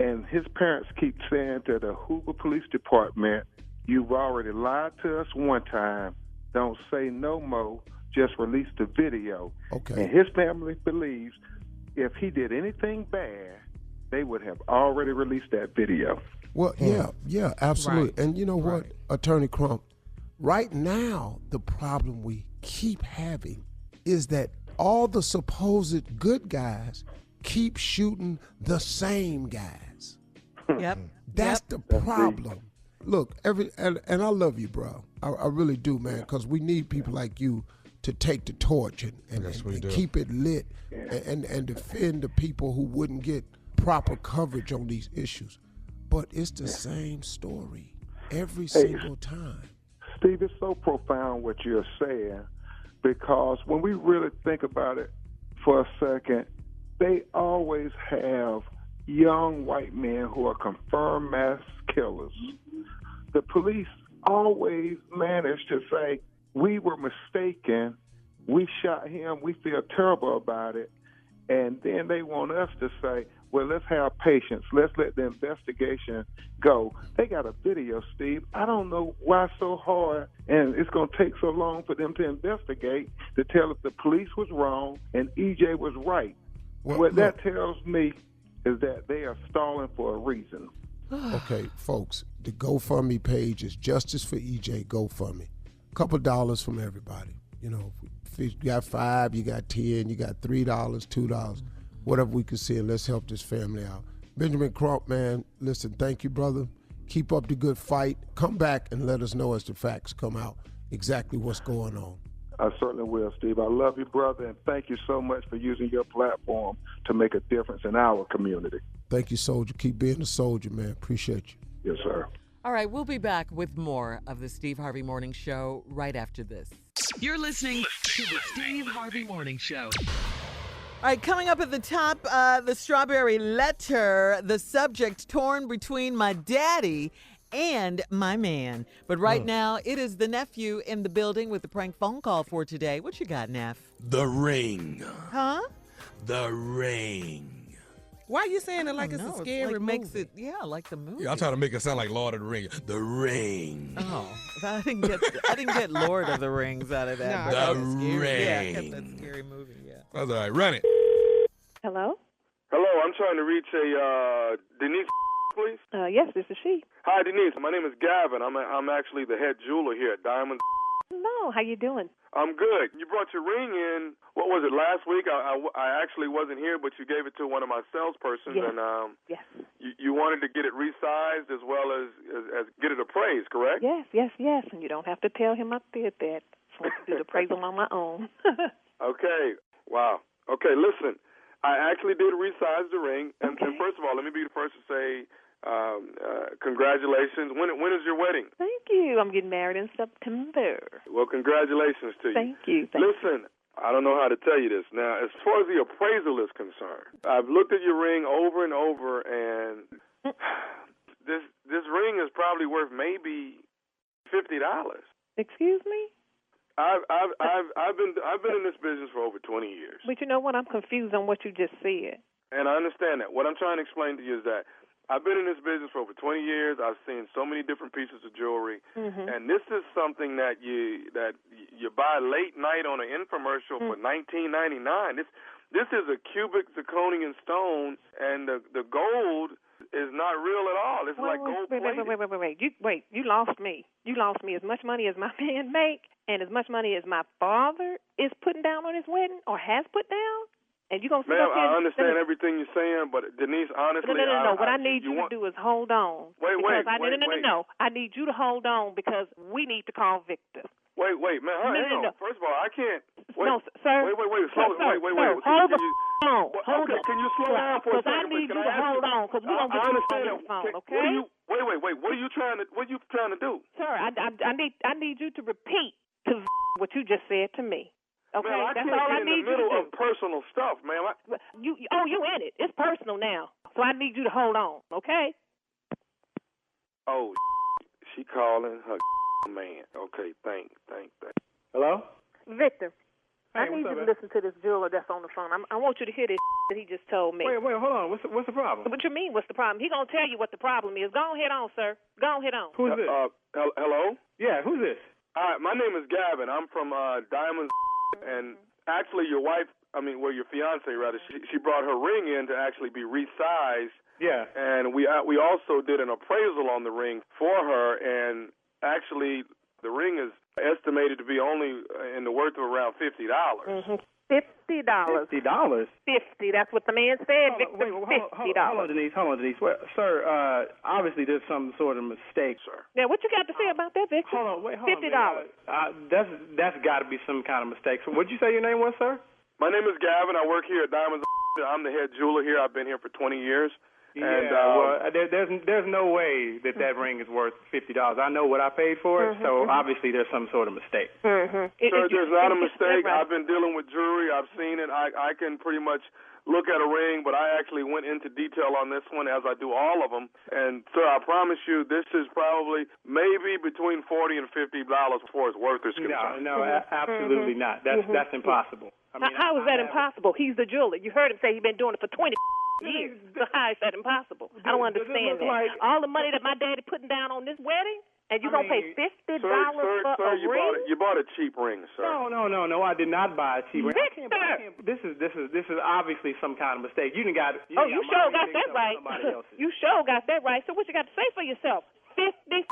And his parents keep saying to the Hoover Police Department, you've already lied to us one time. Don't say no more. Just release the video. Okay. And his family believes if he did anything bad, they would have already released that video. Well, yeah, absolutely. Right. And you know what, Attorney Crump, right now the problem we keep having is that all the supposed good guys keep shooting the same guys. That's the problem. Look, and I love you, bro. I really do, man, because we need people like you to take the torch and keep it lit and defend the people who wouldn't get proper coverage on these issues. But it's the same story every single time. Steve, it's so profound what you're saying, because when we really think about it for a second, they always have young white men who are confirmed mass killers. The police always manage to say, we were mistaken, we shot him, we feel terrible about it, and then they want us to say, well, let's have patience, let's let the investigation go. They got a video, Steve. I don't know why it's so hard, and it's going to take so long for them to investigate to tell if the police was wrong and EJ was right. What that tells me is that they are stalling for a reason. Okay, folks, the GoFundMe page is Justice for EJ GoFundMe. $2 from everybody. You know, if you got $5, you got $10, you got $3, $2, whatever we can see, and let's help this family out. Benjamin Crump, man, listen, thank you, brother. Keep up the good fight. Come back and let us know as the facts come out exactly what's going on. I certainly will, Steve. I love you, brother, and thank you so much for using your platform to make a difference in our community. Thank you, soldier. Keep being a soldier, man. Appreciate you. Yes, sir. All right, we'll be back with more of the Steve Harvey Morning Show right after this. You're listening to the Steve Harvey Morning Show. All right, coming up at the top, the strawberry letter, the subject torn between my daddy and my man. But right now, it is the nephew in the building with the prank phone call for today. What you got, Neff? The ring. Huh? The ring. Why are you saying it like it's a scary movie? Makes it, like the movie. Yeah, I'm trying to make it sound like Lord of the Rings. The ring. Oh, I didn't get Lord of the Rings out of that. No, the ring. Yeah, I kept that scary movie. Yeah. That's all right. Run it. Hello? Hello, I'm trying to reach a Denise, please. Yes, this is she. Hi, Denise. My name is Gavin. I'm actually the head jeweler here at Diamond. Hello, how you doing? I'm good. You brought your ring in, what was it, last week? I actually wasn't here, but you gave it to one of my salespersons, yes. and yes. you wanted to get it resized as well as get it appraised, correct? Yes, and you don't have to tell him I did that. So I can do the appraisal on my own. Okay. Wow. Okay, listen, I actually did resize the ring, and first of all, let me be the first to say congratulations. When is your wedding? Thank you. I'm getting married in September. Well, congratulations to you. Thank you. Listen, I don't know how to tell you this. Now, as far as the appraisal is concerned, I've looked at your ring over and over, and this ring is probably worth maybe $50. Excuse me? I've been in this business for over 20 years. But you know what? I'm confused on what you just said. And I understand that. What I'm trying to explain to you is that I've been in this business for over 20 years. I've seen so many different pieces of jewelry, and this is something that you buy late night on an infomercial for $19.99. This is a cubic zirconian stone, and the gold is not real at all. It's like gold plated. Wait. You lost me. You lost me. As much money as my man make, and as much money as my father is putting down on his wedding or has put down. And you gonna sit up here? I understand everything you're saying, but Denise, honestly, no. What I need you to do is hold on. Wait. No. I need you to hold on because we need to call Victor. Wait, man. Hang on. First of all, I can't. Wait, no, sir. Wait. Wait. Hold on. Okay, can you slow down for a second? Because I need you to hold on because we're gonna get you on the phone, okay? Wait. What are you trying to do? Sir, I need you to repeat to what you just said to me. Okay, man, I that's can't all get I need in the middle you to of personal stuff, man. You in it. It's personal now. So I need you to hold on, okay? Oh, she calling her man. Okay, thank. Hello? Victor, hey, I need you to listen to this jeweler that's on the phone. I want you to hear this that he just told me. Wait, hold on. What's the problem? What you mean, what's the problem? He gonna tell you what the problem is. Go ahead on, sir. Go ahead on. Who's this? Hello? Yeah, who's this? All right, my name is Gavin. I'm from Diamonds, and actually your wife, your fiance rather, she brought her ring in to actually be resized. Yeah. And we also did an appraisal on the ring for her, and actually the ring is estimated to be only in the worth of around $50. $50. $50? $50. That's what the man said, Victor. $50. Hold on, Denise. Well, sir, obviously there's some sort of mistake, sir. Now, what you got to say about that, Victor? Hold on. $50. That's got to be some kind of mistake. So, what'd you say your name was, sir? My name is Gavin. I work here at Diamonds. I'm the head jeweler here. I've been here for 20 years. And, there's no way that ring is worth $50. I know what I paid for it, so obviously there's some sort of mistake. Sir, there's not a mistake. I've been dealing with jewelry. I've seen it. I can pretty much look at a ring, but I actually went into detail on this one as I do all of them. And, sir, I promise you this is probably maybe between $40 and $50 before it's worth is concerned. No, absolutely not. That's impossible. How is that impossible? He's the jeweler. You heard him say he's been doing it for 20 years. So how is that impossible? I don't understand that. All the money that my daddy putting down on this wedding, and you gonna pay $50 for a ring? You bought a cheap ring, sir. No, I did not buy a cheap ring. Victor! This is obviously some kind of mistake. You got that right. You sure got that right. So what you got to say for yourself? $50.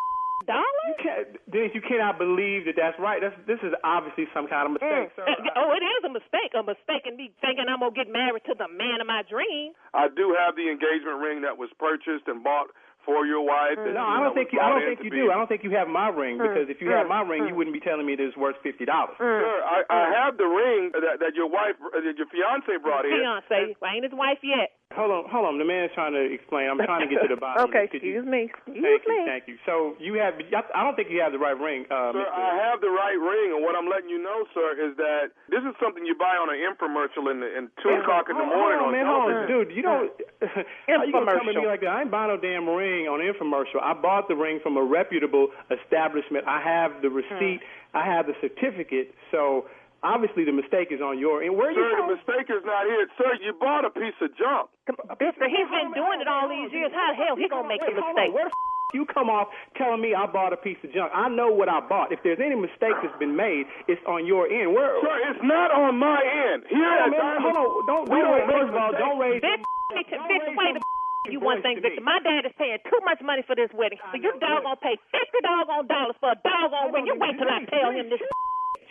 Denise, you cannot believe that that's right. This is obviously some kind of mistake. Sir. It is a mistake. A mistake in me thinking I'm going to get married to the man of my dream. I do have the engagement ring that was purchased and bought for your wife. No, I don't think you do. I don't think you have my ring, because if you had my ring, you wouldn't be telling me that it's worth $50. Sure, I have the ring that your wife, that your fiance brought in. Fiance, I ain't his wife yet. Hold on. The man's trying to explain. I'm trying to get to the bottom. Okay, excuse me. Thank you. So I don't think you have the right ring. Sir, I have the right ring, and what I'm letting you know, sir, is that this is something you buy on an infomercial in 2 o'clock in the morning on television. Dude, you don't. How you gonna come at me like that? I ain't buying no damn ring on an infomercial. I bought the ring from a reputable establishment. I have the receipt. I have the certificate. So obviously the mistake is on your end. Where are you from? The mistake is not here. Sir, you bought a piece of junk. He's been doing it all these years. How the hell he gonna make a mistake? Where the you come off telling me I bought a piece of junk? I know what I bought. If there's any mistake that's been made, it's on your end. Sir, it's not on my end. Hold on. Don't raise. Victor, wait a you one thing, Victor. My dad is paying too much money for this wedding, so you doggone pay $50 for a doggone ring. You wait till I tell him this.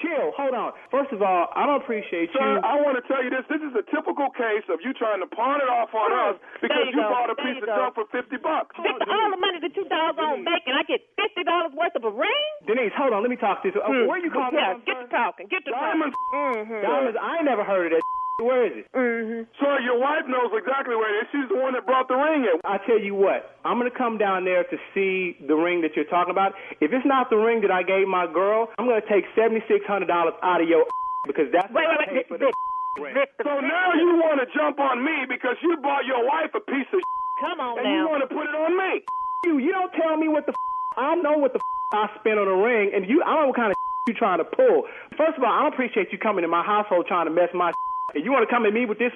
Chill, hold on. First of all, I don't appreciate you. Sir, I want to tell you this. This is a typical case of you trying to pawn it off on us because you bought a piece of junk for $50. Victor, all the money that you doggone make, and I get $50 worth of a ring? Denise, hold on. Let me talk to you. Where you calling from? Get to talking. Diamonds. Diamonds. I ain't never heard of that. Where is it? Sir, your wife knows exactly where it is. She's the one that brought the ring in. I tell you what, I'm going to come down there to see the ring that you're talking about. If it's not the ring that I gave my girl, I'm going to take $7,600 out of your because that's what I paid for the ring. So now you want to jump on me because you bought your wife a piece of Come on and now. you want to put it on me. You don't tell me what the I know what the I spent on a ring, and I don't know what kind of you trying to pull. First of all, I don't appreciate you coming to my household trying to mess my and you want to come at me with this?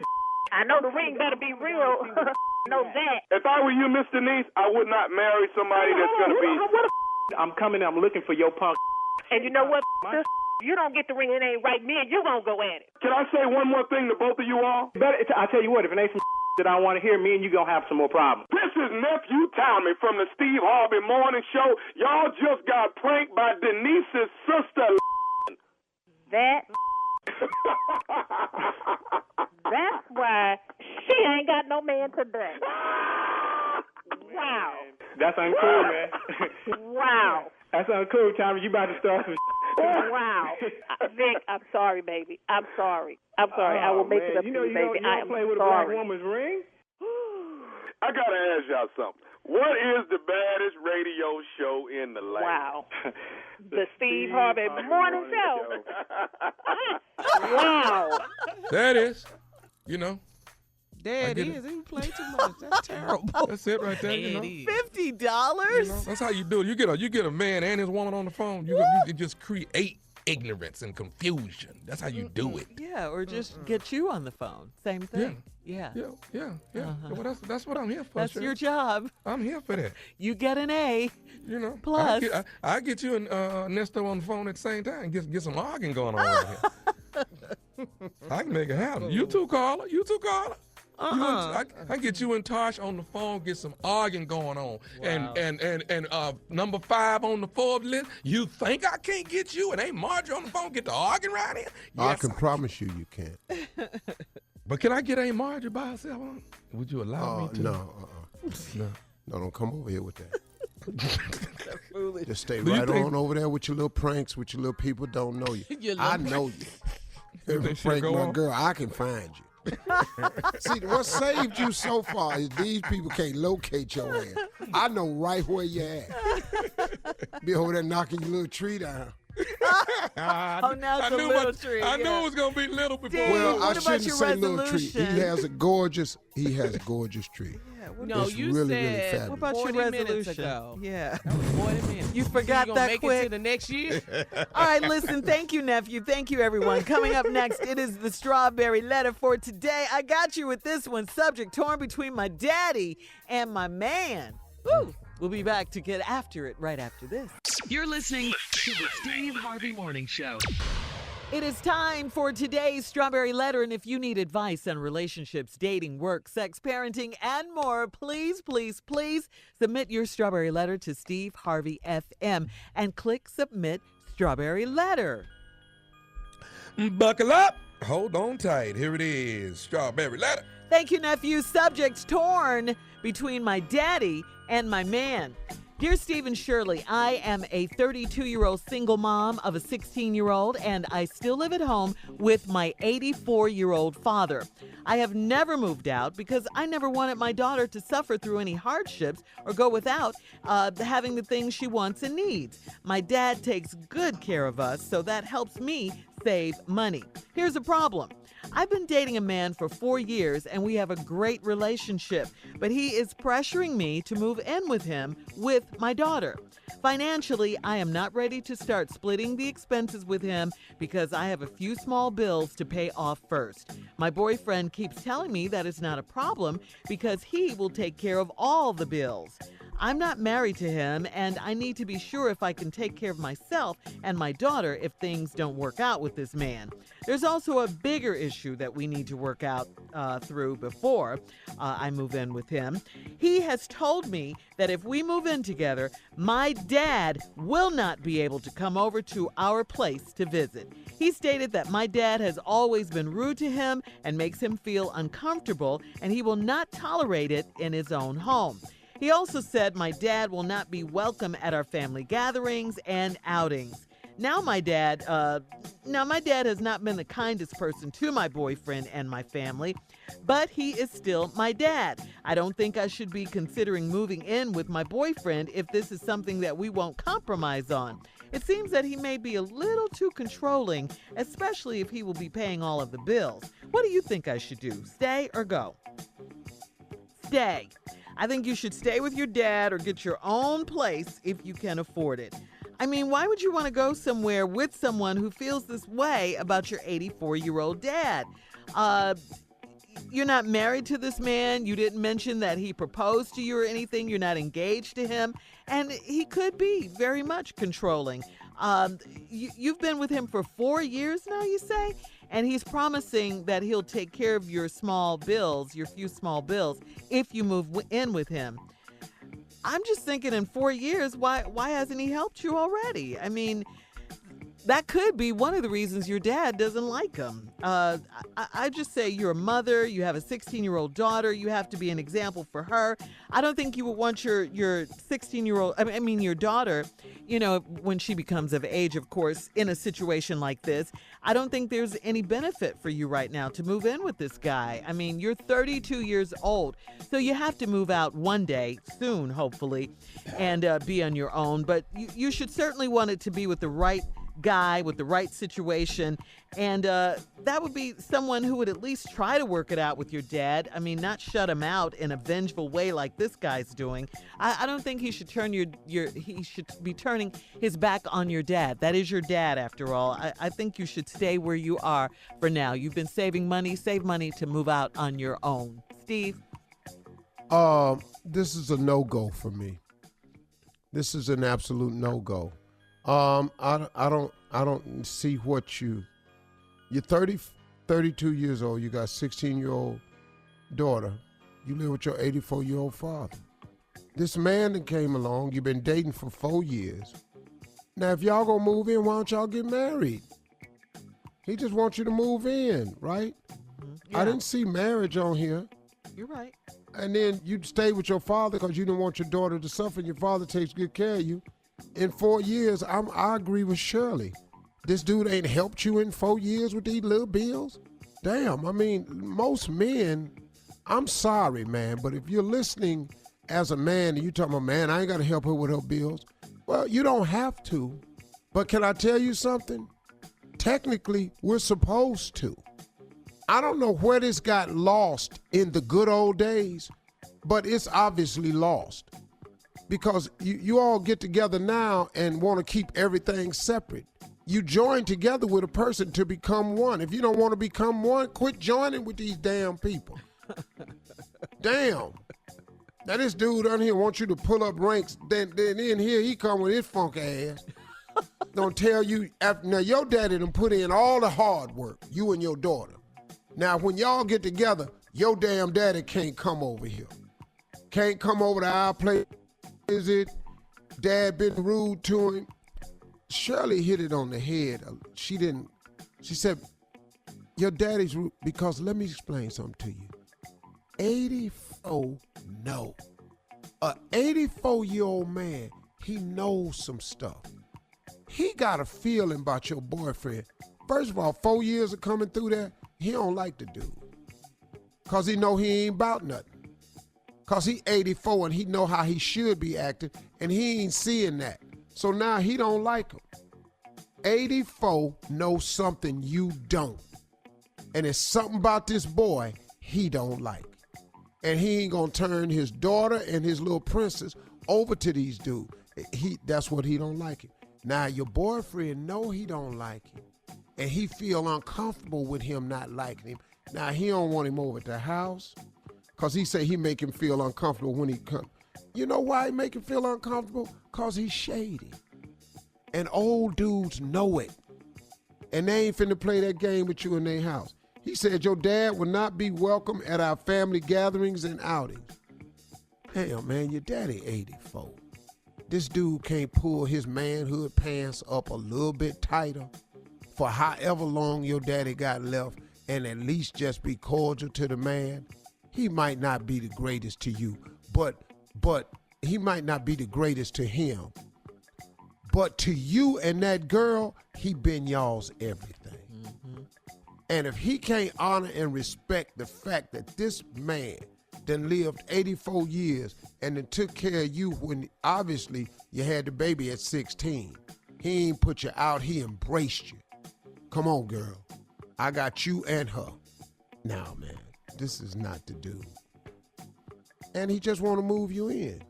I know the ring better be real. Know that. If I were you, Miss Denise, I would not marry somebody that's going to be... I'm coming, I'm looking for your punk. And you know what? You don't get the ring, it ain't right. Me and you gonna go at it. Can I say one more thing to both of you all? I tell you what, if it ain't some that I want to hear, me and you gonna have some more problems. This is Nephew Tommy from the Steve Harvey Morning Show. Y'all just got pranked by Denise's sister. That's why she ain't got no man today. Wow. That's uncool, man. Wow. That's uncool, Tommy. You about to start some Wow. Vic, I'm sorry, baby. I'm sorry. I will make it up to you, baby. You don't play with a black woman's ring? I got to ask y'all something. What is the baddest radio show in the land? Wow. The Steve Harvey Morning Show. Wow. There it is. You know. There it is. He played too much. That's terrible. That's it right there. You know. $50. You know, that's how you do it. You get a man and his woman on the phone. You can just create ignorance and confusion. That's how you do it. Yeah, or just get you on the phone. Same thing. Yeah. Well, that's what I'm here for. That's your job. I'm here for that. You get an A. You know. Plus, I get you and Nesto on the phone at the same time. Get some arguing going on right here. I can make it happen. You two caller. I get you and Tosh on the phone, get some arguing going on. Wow. And number 5 on the Forbes list, you think I can't get you and ain't Marjorie on the phone, get the arguing right here? Yes, I can promise you can't. But can I get Aunt Marjorie by herself on? Would you allow me to? No. No, don't come over here with that. Just stay right on over there with your little pranks, with your little people don't know you. I know you. Every prank my girl, I can find you. See, what saved you so far is these people can't locate your ass. I know right where you at. Be over there knocking your little tree down. Now it's a little tree. I knew it was going to be little before. Well, I shouldn't say little tree. He has a gorgeous tree. No, it's you really, said really fabulous. What about 40 your minutes resolution? ago. Yeah. That was 40 minutes. You forgot so you that make quick? it to the next year? All right, listen, thank you, nephew. Thank you, everyone. Coming up next, it is the Strawberry Letter for today. I got you with this one. Subject torn between my daddy and my man. Woo. We'll be back to get after it right after this. You're listening to the Steve Harvey Morning Show. It is time for today's Strawberry Letter, and if you need advice on relationships, dating, work, sex, parenting, and more, please, please, please submit your Strawberry Letter to Steve Harvey FM and click Submit Strawberry Letter. Buckle up. Hold on tight. Here it is. Strawberry Letter. Thank you, nephew. Subject torn between my daddy and my man. Dear Steve and Shirley, I am a 32-year-old single mom of a 16-year-old, and I still live at home with my 84-year-old father. I have never moved out because I never wanted my daughter to suffer through any hardships or go without having the things she wants and needs. My dad takes good care of us, so that helps me save money. Here's the problem. I've been dating a man for 4 years and we have a great relationship, but he is pressuring me to move in with him with my daughter. Financially, I am not ready to start splitting the expenses with him because I have a few small bills to pay off first. My boyfriend keeps telling me that it's not a problem because he will take care of all the bills. I'm not married to him, and I need to be sure if I can take care of myself and my daughter if things don't work out with this man. There's also a bigger issue that we need to work out through before I move in with him. He has told me that if we move in together, my dad will not be able to come over to our place to visit. He stated that my dad has always been rude to him and makes him feel uncomfortable, and he will not tolerate it in his own home. He also said my dad will not be welcome at our family gatherings and outings. Now my dad has not been the kindest person to my boyfriend and my family, but he is still my dad. I don't think I should be considering moving in with my boyfriend if this is something that we won't compromise on. It seems that he may be a little too controlling, especially if he will be paying all of the bills. What do you think I should do? Stay or go? Stay. I think you should stay with your dad or get your own place if you can afford it. I mean, why would you want to go somewhere with someone who feels this way about your 84-year-old dad? You're not married to this man. You didn't mention that he proposed to you or anything. You're not engaged to him. And he could be very much controlling. You've been with him for 4 years now, you say? And he's promising that he'll take care of your small bills, your few small bills, if you move in with him. I'm just thinking in 4 years, why hasn't he helped you already? I mean, that could be one of the reasons your dad doesn't like him. I just say you're a mother, you have a 16-year-old daughter, you have to be an example for her. I don't think you would want your 16-year-old, your daughter, when she becomes of age, of course, in a situation like this, I don't think there's any benefit for you right now to move in with this guy. I mean, you're 32 years old, so you have to move out one day, soon, hopefully, and be on your own. But you should certainly want it to be with the right guy with the right situation, and that would be someone who would at least try to work it out with your dad. I mean, not shut him out in a vengeful way like this guy's doing. I don't think he should he should be turning his back on your dad. That is your dad, after all. I think you should stay where you are for now. You've been saving money. Save money to move out on your own. Steve? This is a no-go for me. This is an absolute no-go. I don't see what you're 32 years old. You got a 16-year-old daughter. You live with your 84-year-old father. This man that came along, you've been dating for 4 years. Now, if y'all gonna move in, why don't y'all get married? He just wants you to move in, right? Yeah. I didn't see marriage on here. You're right. And then you'd stay with your father because you didn't want your daughter to suffer, and your father takes good care of you. In 4 years, I agree with Shirley. This dude ain't helped you in 4 years with these little bills? Damn, I mean, most men, I'm sorry, man, but if you're listening as a man and you talking about, man, I ain't got to help her with her bills. Well, you don't have to. But can I tell you something? Technically, we're supposed to. I don't know where this got lost in the good old days, but it's obviously lost. Because you all get together now and want to keep everything separate. You join together with a person to become one. If you don't want to become one, quit joining with these damn people. Damn. Now this dude on here wants you to pull up ranks. Then in here he come with his funk ass. gonna tell you, now your daddy done put in all the hard work, you and your daughter. Now, when y'all get together, your damn daddy can't come over here. Can't come over to our place. Visit. Dad been rude to him. Shirley hit it on the head. She said, your daddy's rude, because let me explain something to you. 84, no. A 84-year-old man, he knows some stuff. He got a feeling about your boyfriend. First of all, 4 years of coming through there, he don't like the dude. Because he know he ain't about nothing. Because he 84 and he know how he should be acting, and he ain't seeing that. So now he don't like him. 84 knows something you don't. And it's something about this boy he don't like. And he ain't gonna turn his daughter and his little princess over to these dudes. That's what he don't like him. Now your boyfriend know he don't like him. And he feel uncomfortable with him not liking him. Now he don't want him over at the house. Cause he say he make him feel uncomfortable when he come. You know why he make him feel uncomfortable? Cause he's shady. And old dudes know it. And they ain't finna play that game with you in their house. He said your dad will not be welcome at our family gatherings and outings. Damn, man, your daddy 84. This dude can't pull his manhood pants up a little bit tighter for however long your daddy got left and at least just be cordial to the man. He might not be the greatest to you, but he might not be the greatest to him. But to you and that girl, he been y'all's everything. Mm-hmm. And if he can't honor and respect the fact that this man done lived 84 years and then took care of you when obviously you had the baby at 16. He ain't put you out, he embraced you. Come on, girl. I got you and her. Now, man, this is not the dude. And he just want to move you in.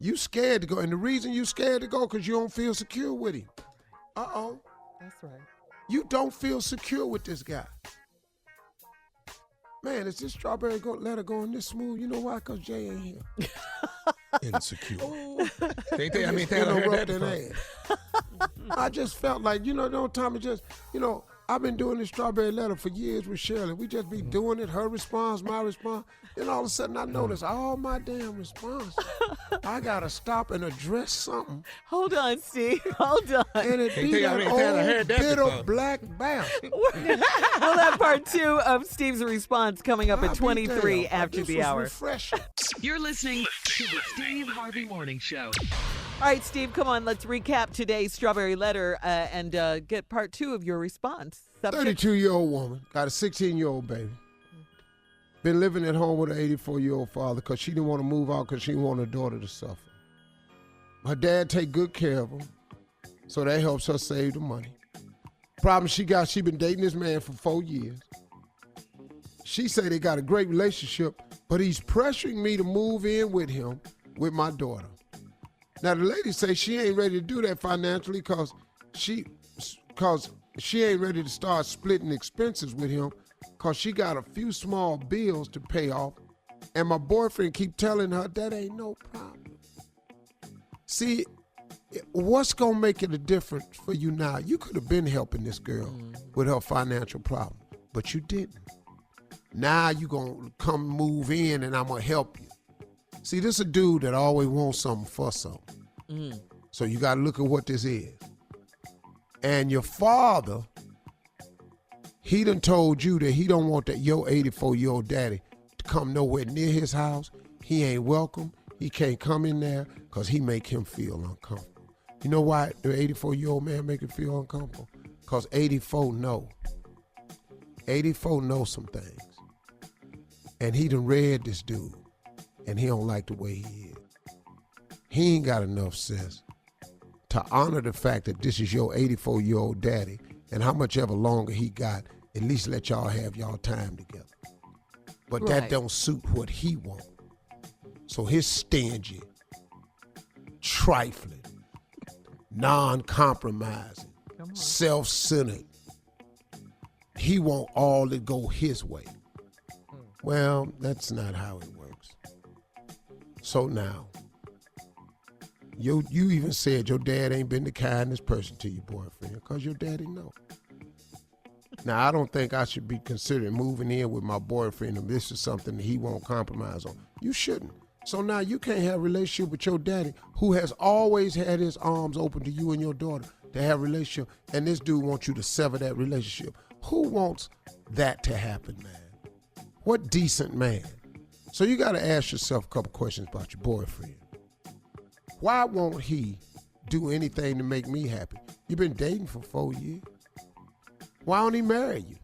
You scared to go, and the reason you scared to go because you don't feel secure with him. Uh-oh. That's right. You don't feel secure with this guy. Man, is this strawberry letter going this smooth? You know why? Because Jay ain't here. Insecure. I just felt like, Tommy, I've been doing this strawberry letter for years with Shirley. We just be doing it, her response, my response. Then all of a sudden I notice all my damn responses. I got to stop and address something. Hold on, Steve. Hold on. And it be that old bitter black bastard. We'll have part 2 of Steve's response coming up at 23 after the hour. Refreshing. You're listening to the Steve Harvey Morning Show. All right, Steve, come on. Let's recap today's strawberry letter and get part 2 of your response. 32-year-old woman, got a 16-year-old baby. Been living at home with an 84-year-old father because she didn't want to move out because she didn't want her daughter to suffer. Her dad take good care of her, so that helps her save the money. Problem she been dating this man for 4 years. She say they got a great relationship, but he's pressuring me to move in with him with my daughter. Now the lady say she ain't ready to do that financially because she ain't ready to start splitting expenses with him because she got a few small bills to pay off, and my boyfriend keep telling her that ain't no problem. See, what's going to make it a difference for you now? You could have been helping this girl with her financial problem, but you didn't. Now you going to come move in and I'm going to help you. See, this is a dude that always wants something for something. So you got to look at what this is. And your father, he done told you that he don't want your 84-year-old daddy to come nowhere near his house. He ain't welcome. He can't come in there because he make him feel uncomfortable. You know why the 84-year-old man make him feel uncomfortable? Because 84 know. 84 know some things. And he done read this dude, and he don't like the way he is. He ain't got enough sense to honor the fact that this is your 84-year-old daddy, and how much ever longer he got, at least let y'all have y'all time together. But that don't suit what he want. So his stingy, trifling, non-compromising, self-centered, he want all to go his way. Well, that's not how it works. So now, You even said your dad ain't been the kindest person to your boyfriend because your daddy know. Now, I don't think I should be considering moving in with my boyfriend if this is something that he won't compromise on. You shouldn't. So now you can't have a relationship with your daddy who has always had his arms open to you and your daughter to have a relationship, and this dude wants you to sever that relationship. Who wants that to happen, man? What decent man? So you got to ask yourself a couple questions about your boyfriend. Why won't he do anything to make me happy? You've been dating for 4 years. Why don't he marry you?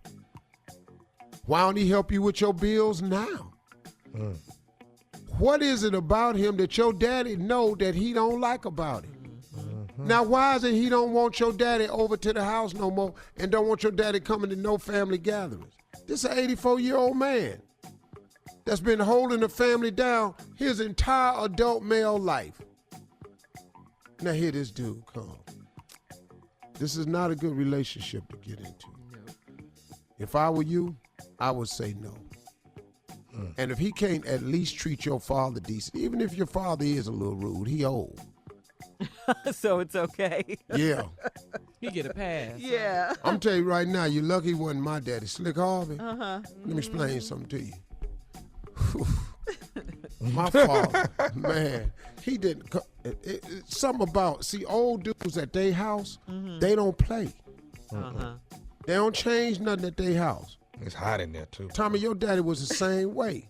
Why don't he help you with your bills now? What is it about him that your daddy know that he don't like about him? Now, why is it he don't want your daddy over to the house no more and don't want your daddy coming to no family gatherings? This is an 84-year-old man that's been holding the family down his entire adult male life. Now here this dude come. This is not a good relationship to get into. If I were you, I would say no. And if he can't at least treat your father decent, even if your father is a little rude, he old. So it's okay. Yeah. He get a pass. Yeah. I'm telling you right now, you're lucky he wasn't my daddy. Slick Harvey. Uh-huh. Let me explain something to you. My father, man, he didn't. Something about, see, old dudes at their house, they don't play. They don't change nothing at their house. It's hot in there, too. Tommy, your daddy was the same way.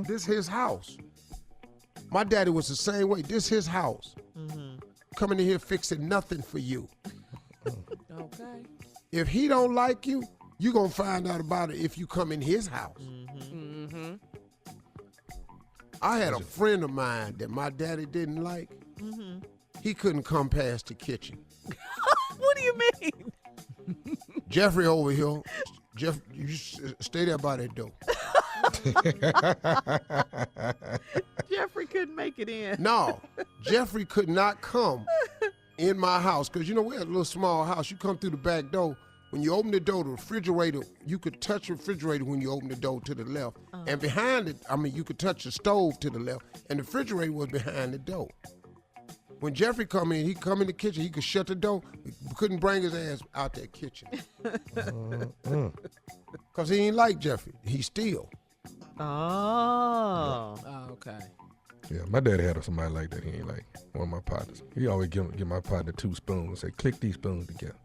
This his house. My daddy was the same way. This his house. Coming in here fixing nothing for you. Okay. If he don't like you, you going to find out about it if you come in his house. I had a friend of mine that my daddy didn't like. He couldn't come past the kitchen. What do you mean? Jeffrey over here. Jeff, you stay there by that door. Jeffrey couldn't make it in. No, Jeffrey could not come in my house because, you know, we had a little small house. You come through the back door. When you open the door, the refrigerator, you could touch the refrigerator when you open the door to the left. And behind it, I mean, you could touch the stove to the left. And the refrigerator was behind the door. When Jeffrey come in, he come in the kitchen, he could shut the door. He couldn't bring his ass out that kitchen. Because he ain't like Jeffrey. He steal. Oh. Okay. Yeah, my daddy had somebody like that. He ain't like one of my partners. He always give my partner 2 spoons and say, click these spoons together.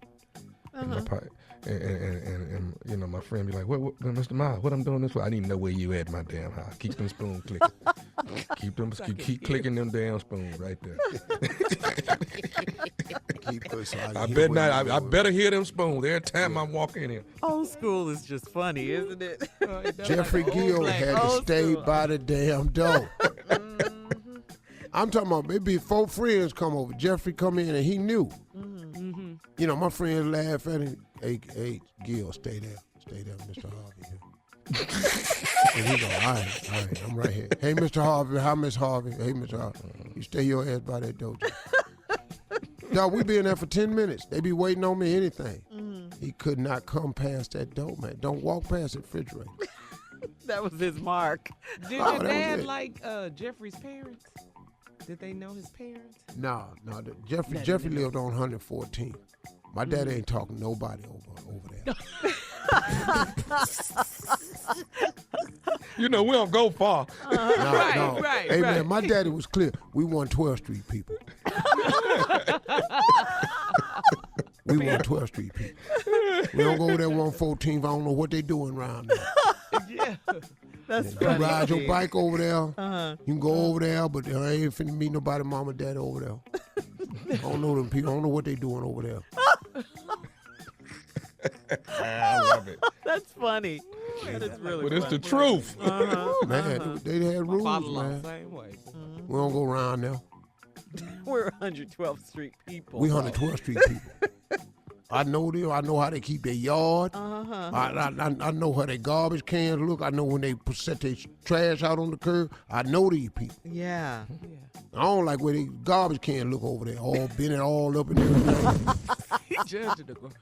And my partner, and you know, my friend be like, what Mr. Miles, what I'm doing this for? I didn't know where you at my damn house. Keep them spoons clicking. keep clicking them damn spoons right there. I better hear them spoons every time I walk in here. Old school is just funny, isn't it? Jeffrey Gill had to stay by the damn door. I'm talking about maybe 4 friends come over. Jeffrey come in and he knew. You know, my friends laugh at him. Hey, Gil, stay there, Mr. Harvey. And he go, all right, I'm right here. Hey, Mr. Harvey, hi, Miss Harvey. Hey, Mr. Harvey, you stay your ass by that door. Dog, we be in there for 10 minutes. They be waiting on me, anything. He could not come past that door, man. Don't walk past the refrigerator. That was his mark. Did your dad like Jeffrey's parents? Did they know his parents? No. Jeffrey lived on 114. My daddy ain't talking nobody over there. You know, we don't go far. Right. Hey, man, my daddy was clear. We want 12th Street people. We want 12th Street people. We don't go over there 114th. I don't know what they doing around there. Yeah. That's You ride your bike over there. You can go over there, but I ain't finna meet nobody, mama, daddy over there. I don't know them people. I don't know what they doing over there. I love it. That's funny. That is really But it's funny. the truth. Man, they had rules, man. Same way. We don't go around there. We're 112th Street people. We 112th Street people. I know them. I know how they keep their yard. I know how their garbage cans look. I know when they set their trash out on the curb. I know these people. Yeah. I don't like where they garbage can look over there, all bent all up and everything. He judged the garbage.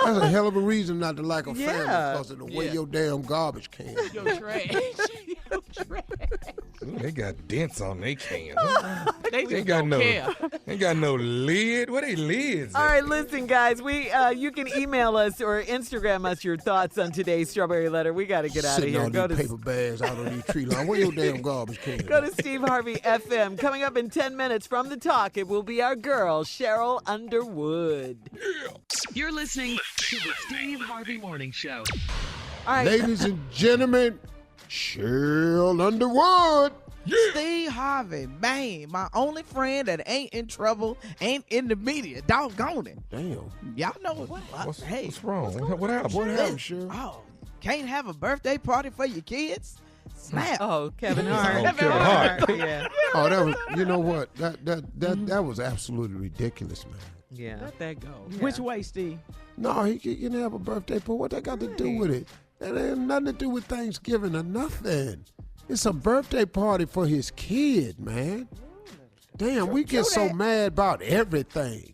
That's a hell of a reason not to like a family Yeah. because of the way your damn garbage can. Your trash. Ooh, they got dents on their cans. They just got don't no, care. Ain't got no lid. What they lids? All right, listen, guys. You can email us or Instagram us your thoughts on today's Strawberry Letter. We got to get out of Sitting here. on Go these to paper bags out on these tree lines. Where your damn garbage can? Go to Steve Harvey FM. Coming up in 10 minutes from the talk, it will be our girl, Sheryl Underwood. You're listening to the Steve Harvey Morning Show. All right. Ladies and gentlemen, Sheryl Underwood. Steve Harvey, man, my only friend that ain't in trouble, ain't in the media. Doggone it. Damn. Y'all know what? What's Hey, wrong? What happened? What happened, Sheryl? oh, can't have a birthday party for your kids? Snap. Oh, Kevin Hart. Kevin Hart. Yeah. Oh, that was. You know what? That was absolutely ridiculous, man. Yeah. Let that go. Which way, Steve? No, he can have a birthday party. What that got to do with it? That ain't nothing to do with Thanksgiving or nothing. It's a birthday party for his kid, man. Damn, we get so mad about everything.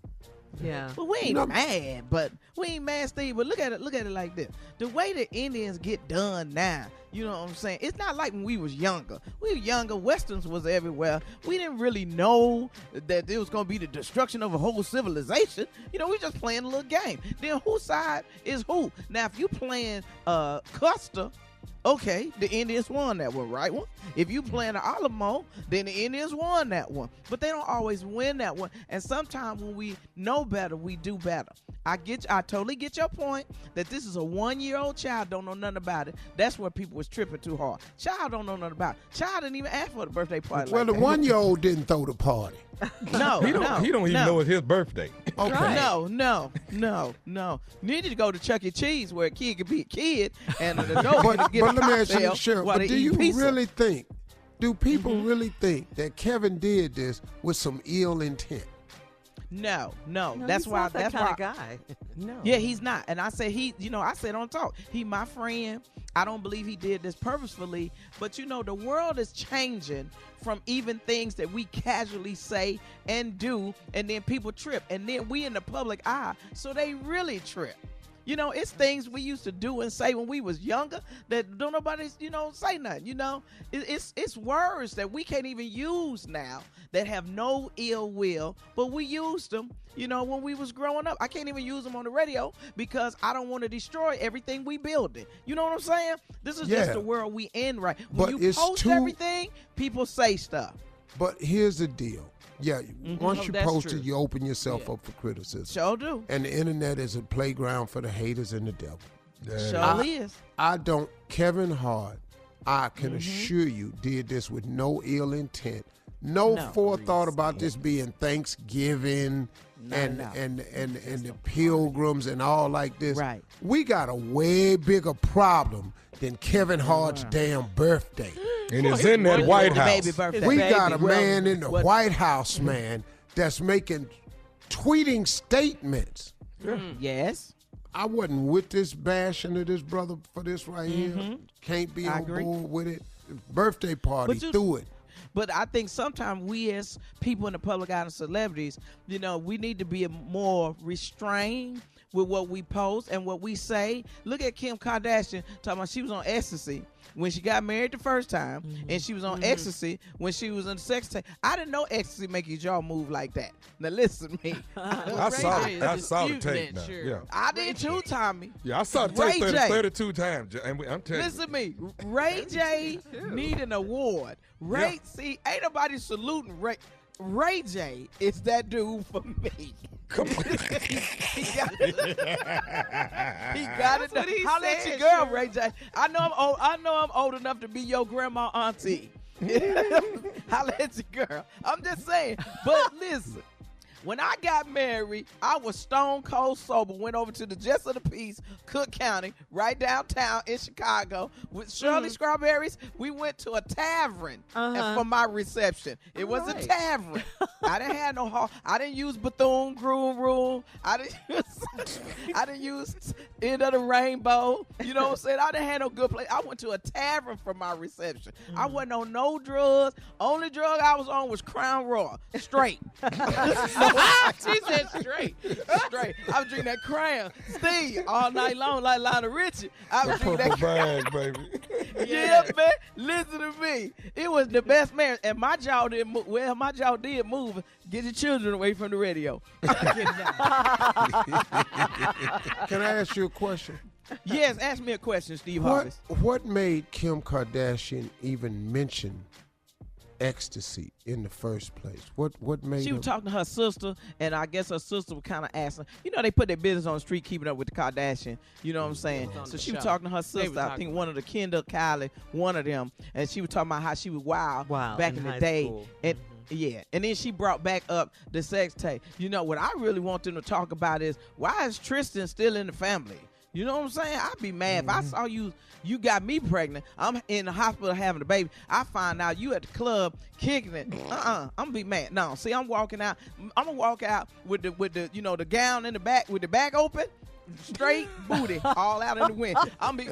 Yeah. Well, we ain't mad, but we ain't mad, Steve. But look at it like this: the way the Indians get done now, you know what I'm saying? It's not like when we was younger. We were younger. Westerns was everywhere. We didn't really know that it was gonna be the destruction of a whole civilization. You know, we just playing a little game. Then whose side is who? Now, if you playing Custer. Okay, the Indians won that one, right one. If you playing the Alamo, then the Indians won that one. But they don't always win that one. And sometimes when we know better, we do better. I totally get your point that this is a 1-year-old child, don't know nothing about it. That's where people was tripping too hard. Child don't know nothing about it. Child didn't even ask for the birthday party. Well, like the that. 1-year-old didn't throw the party. No, He don't even know it's his birthday. Okay. No. You need to go to Chuck E. Cheese where a kid could be a kid and an adult can get But let me ask you, cocktail Cheryl, while but they do eat you pizza. really think, do people really think that Kevin did this with some ill intent? No. That's why. not that That's kind why. of guy. No. Yeah, he's not. And I said I said on talk, he my friend. I don't believe he did this purposefully. But the world is changing from even things that we casually say and do, and then people trip, and then we in the public eye, so they really trip. It's things we used to do and say when we was younger that don't nobody, say nothing. It's words that we can't even use now that have no ill will, but we used them, when we was growing up. I can't even use them on the radio because I don't want to destroy everything we building. You know what I'm saying? This is just the world we in, right? When But you it's post everything, people say stuff. But here's the deal. Yeah, once you that's post true. it, you open yourself up for criticism. Sure do. And the internet is a playground for the haters and the devil. Sure is. Kevin Hart, I can assure you, did this with no ill intent. No forethought about this being Thanksgiving and the pilgrims and all like this. Right. We got a way bigger problem than Kevin Hart's damn birthday. And it's in that White House. We got a man in the White House, man, that's tweeting statements. Yes. I wasn't with this bashing of this brother for this right here. Can't be on board with it. Birthday party, threw it. But I think sometimes we as people in the public eye and celebrities, we need to be more restrained with what we post and what we say. Look at Kim Kardashian talking about she was on ecstasy when she got married the first time, and she was on ecstasy when she was in the sex tape. I didn't know ecstasy make your jaw move like that. Now listen to me. I saw the tape now. Yeah. I did too, Tommy. Yeah, I saw the tape 32 times. And I'm telling Listen to me. Ray J need an award. See, ain't nobody saluting Ray. Ray J is that dude for me. Come on. he got it. Holla at your girl, Ray J. I know I'm old enough to be your grandma auntie. Holla at your girl. I'm just saying. But listen. When I got married, I was stone cold sober, went over to the Jets of the Peace, Cook County, right downtown in Chicago. With Shirley Strawberries, we went to a tavern for my reception. It was a tavern. I didn't have no hall. I didn't use Bethune Groom Room. I didn't use End of the Rainbow. You know what I'm saying? I didn't have no good place. I went to a tavern for my reception. I wasn't on no drugs. Only drug I was on was Crown Royal. Straight. She said straight. Straight. I was drinking that Crown. Steve, all night long like Lionel Richie. I was drinking Purple that bag, baby. Yeah, man. Listen to me. It was the best man. And my jaw didn't move. Well, my jaw did move. Get your children away from the radio. Can I ask you a question? Yes, ask me a question, Steve Harvey. What made Kim Kardashian even mention ecstasy in the first place? What made She was talking to her sister, and I guess her sister was kind of asking. You know, they put their business on the street, keeping up with the Kardashian. You know what I'm saying? So she was talking to her sister. I think one of the Kendall, Kylie, one of them, and she was talking about how she was wild back in the day. School. And yeah, and then she brought back up the sex tape. You know, what I really want them to talk about is, why is Tristan still in the family? You know what I'm saying? I'd be mad if I saw you got me pregnant. I'm in the hospital having a baby. I find out you at the club kicking it. I'm gonna be mad. No, see, I'm walking out. I'm gonna walk out with the you know, the gown in the back with the back open. Straight booty all out in the wind.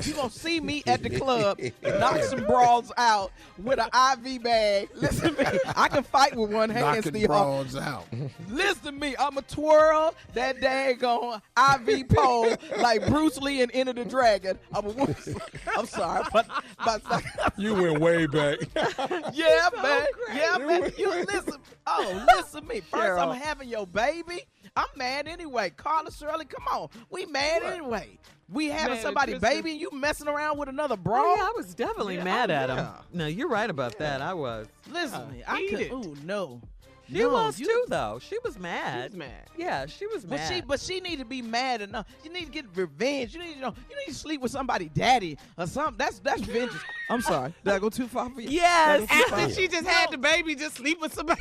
You gonna see me at the club knock some bras out with an IV bag. Listen to me, I can fight with one hand. Knocking Steve bras out. Listen to me, I'ma twirl that daggone IV pole like Bruce Lee in Enter the Dragon. I'm sorry, but You went way back. yeah, man. Yeah, man. You listen. Oh, listen to me. First, I'm having your baby. I'm mad anyway. Carla, Shirley, come on. We mad anyway. We having somebody baby and you messing around with another bra? Oh, yeah, I was definitely mad at him. No, you're right about that. I was. Listen to me. I could. Oh no. She was too, though. She was mad. She was mad. Yeah, she was mad. But she need to be mad enough. You need to get revenge. You need to sleep with somebody daddy or something. That's vengeance. I'm sorry. Did I go too far for you? Yes. After she just had the baby, just sleep with somebody.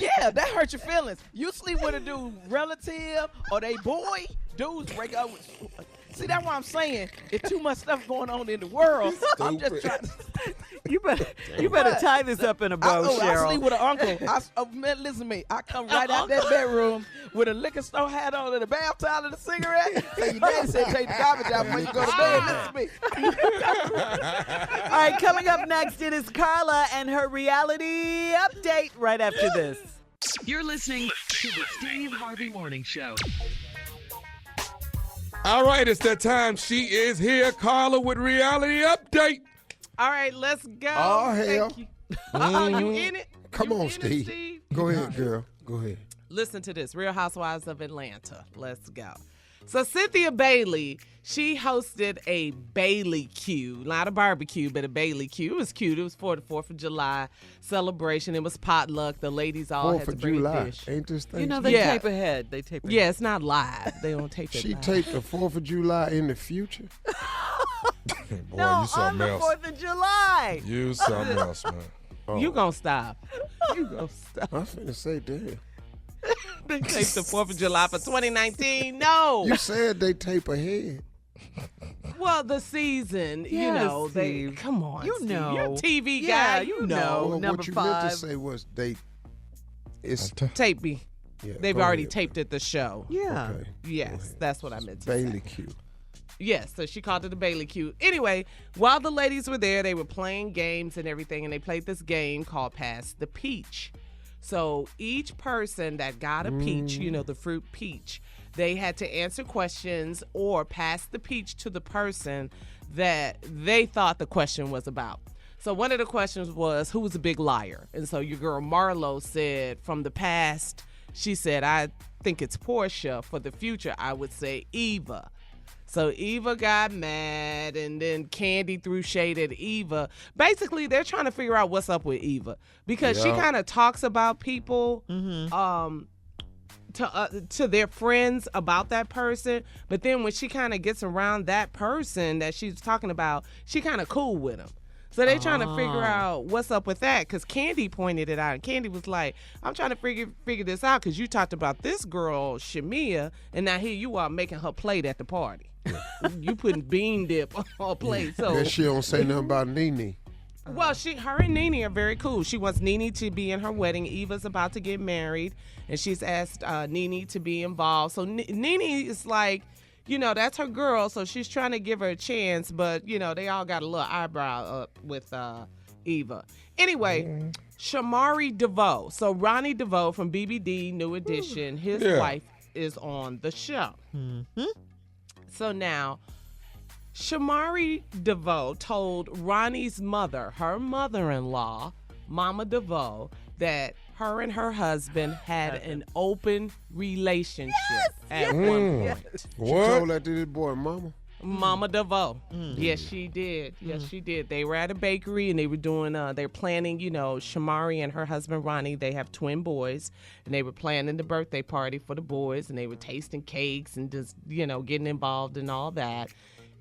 Yeah, that hurt your feelings. You sleep with a dude relative or they boy, dudes break up with. See, that's what I'm saying. It's too much stuff going on in the world. I'm just trying to. You better tie this up in a bow, Cheryl. I sleep with an uncle. Man, listen to me. I come right out that bedroom with a liquor store hat on and a bath towel and a cigarette. And your daddy said take the garbage out before you go to bed. Listen to me. All right, coming up next, it is Carla and her reality update right after this. You're listening to the Steve Harvey Morning Show. All right, it's that time. She is here, Carla, with reality update. All right, let's go. Oh, hell. Thank you. You in it? Come You on, in it, Steve. Go ahead, girl. Go ahead. Listen to this. Real Housewives of Atlanta. Let's go. So Cynthia Bailey, she hosted a Bailey Q, not a barbecue, but a Bailey Q. It was cute. It was for the 4th of July celebration. It was potluck. The ladies all had to bring a dish. Ain't this thing? You know, they tape ahead. They tape ahead. Yeah, it's not live. They don't tape it She live. taped the 4th of July in the future? Boy, No, you something on the else. 4th of July. You something else, man. Oh. You gonna stop. You gonna stop. I was finna say, damn. They taped the 4th of July for 2019. No. You said they tape ahead. Well, the season, you Yes, know, Steve. they come on. You Steve. know. You're a TV Yeah, guy. You you know. know. Well, number what you meant to 5. say was it's Tape me. yeah, They've go already ahead. taped at the show. Yeah. Okay. Yes, that's what I meant to say. Bailey Q. Yes, so she called it the Bailey Q. Anyway, while the ladies were there, they were playing games and everything, and they played this game called Pass the Peach. So each person that got a peach, you know, the fruit peach, they had to answer questions or pass the peach to the person that they thought the question was about. So one of the questions was, who was a big liar? And so your girl Marlo said, from the past, she said, I think it's Portia. For the future, I would say Eva. So Eva got mad, and then Candy threw shade at Eva. Basically, they're trying to figure out what's up with Eva because she kind of talks about people to their friends about that person, but then when she kind of gets around that person that she's talking about, she kind of cool with him. So they're trying to figure out what's up with that because Candy pointed it out. And Candy was like, I'm trying to figure this out because you talked about this girl, Shamia, and now here you are making her plate at the party. You putting bean dip on her plate. So Guess she don't say nothing about Nene. Well, her and Nene are very cool. She wants Nene to be in her wedding. Eva's about to get married, and she's asked Nene to be involved. So Nene is like, that's her girl, so she's trying to give her a chance, but, they all got a little eyebrow up with Eva. Anyway, Shamari DeVoe. So Ronnie DeVoe from BBD, New Edition, his wife is on the show. Mm-hmm. So now, Shamari DeVoe told Ronnie's mother, her mother-in-law, Mama DeVoe, that her and her husband had an open relationship at one point. She told that to this boy, Mama DeVoe. Yes, she did. Yes, she did. They were at a bakery and they were doing, they're planning, Shamari and her husband Ronnie, they have twin boys, and they were planning the birthday party for the boys, and they were tasting cakes and just, getting involved in all that.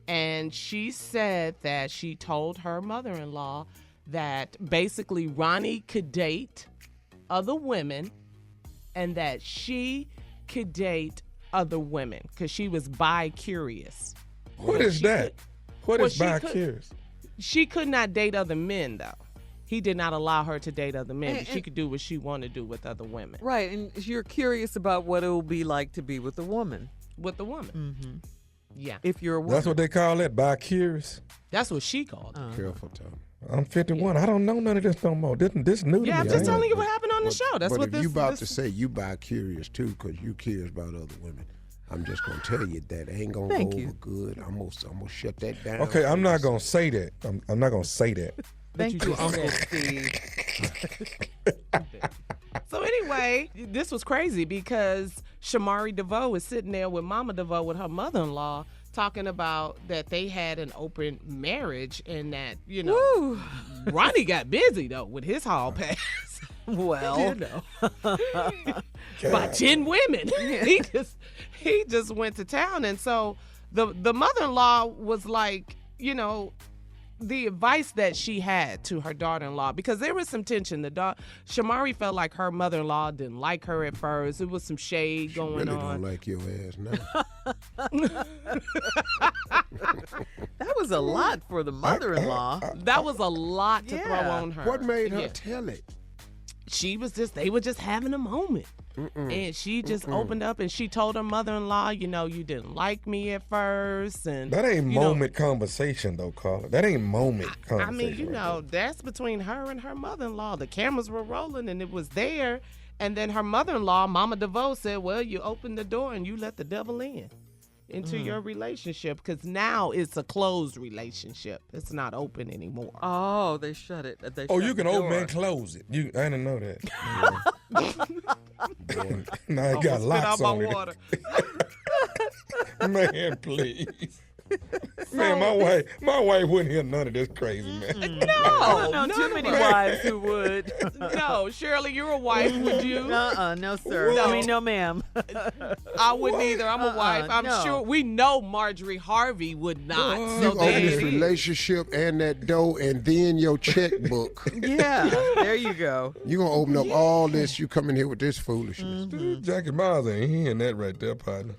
And she said that she told her mother-in-law that basically Ronnie could date other women and that she could date other women because she was bi-curious. What is that? What is bi-curious? She could not date other men, though. He did not allow her to date other men, but she could do what she wanted to do with other women. Right, and you're curious about what it will be like to be with a woman. With a woman. Mm-hmm. Yeah. If you're a woman. That's what they call it, bi-curious? That's what she called it. Careful, Tom. I'm 51. I don't know none of this no more. This new to me. Yeah, I'm just telling you what happened on the show. That's what if you about to say you bi-curious, too, because you curious about other women, I'm just going to tell you that ain't going to go over good. I'm going to shut that down. Okay, I'm not going to say that. I'm not going to say that. Thank you, Uncle Steve. So anyway, this was crazy because Shamari DeVoe was sitting there with Mama DeVoe with her mother-in-law talking about that they had an open marriage and that, Ronnie got busy, though, with his hall pass. Well, by 10 women. He just went to town. And so the mother-in-law was like, the advice that she had to her daughter-in-law, because there was some tension. Shamari felt like her mother-in-law didn't like her at first. There was some shade going really on. Don't like your ass now. That was a lot for the mother-in-law. That was a lot to throw on her. What made her tell it? They were just having a moment. And she just opened up and she told her mother-in-law, you didn't like me at first. And that ain't moment conversation, though, Carla. That ain't moment conversation. I mean, that's between her and her mother-in-law. The cameras were rolling and it was there. And then her mother-in-law, Mama DeVoe, said, well, you opened the door and you let the devil into your relationship, because now it's a closed relationship. It's not open anymore. Oh, they shut it. You can open and close it. I didn't know that. Now it got locks on it. Man, please. Man, my wife wouldn't hear none of this crazy, man. No, too many wives who would. No, Shirley, you're a wife, would you? No, sir. No. I mean, no, ma'am. I wouldn't either. I'm a wife. I'm sure we know Marjorie Harvey would not. You open this relationship and that door and then your checkbook. Yeah, there you go. You're going to open up all this. You come in here with this foolishness. Jackie Miles ain't hearing that right there, partner.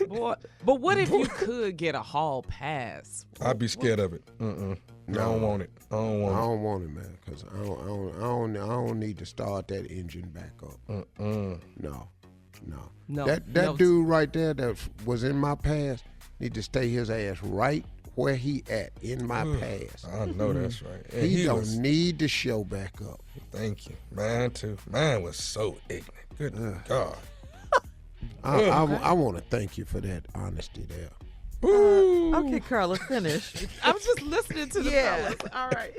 Boy, but what if you could get a hall pass? I'd be scared of it. No, I don't want it. I don't want it, man, because I don't need to start that engine back up. No. That dude right there that was in my past need to stay his ass right where he at in my past. I know that's right. And he don't need to show back up. Thank you. Mine too. Mine was so ignorant. Good God. I want to thank you for that honesty there. Okay, Carla, finish. I was just listening to the fellas. All right.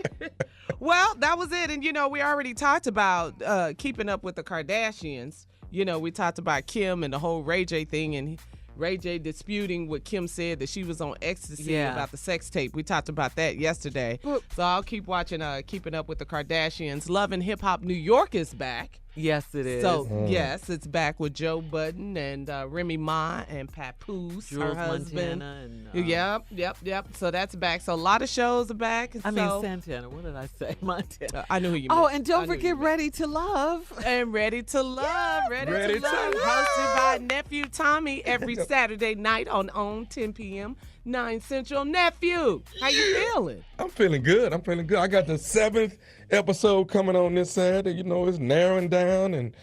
Well, that was it. And, we already talked about keeping up with the Kardashians. We talked about Kim and the whole Ray J thing, and Ray J disputing what Kim said, that she was on ecstasy about the sex tape. We talked about that yesterday. So I'll keep watching Keeping Up with the Kardashians. Love and Hip Hop New York is back. Yes, it is. So, yes, it's back with Joe Budden and Remy Ma and Papoose, her husband. Montana Yep. So that's back. So a lot of shows are back. I mean, Santana. What did I say? Montana. I knew who you meant. Oh, and don't forget Ready to Love. And Ready to Love. Ready to Love. Hosted by Nephew Tommy every Saturday night on 10 p.m. 9 Central. Nephew, how you feeling? I'm feeling good. I got the 7th episode coming on this Saturday. You know, it's narrowing down, and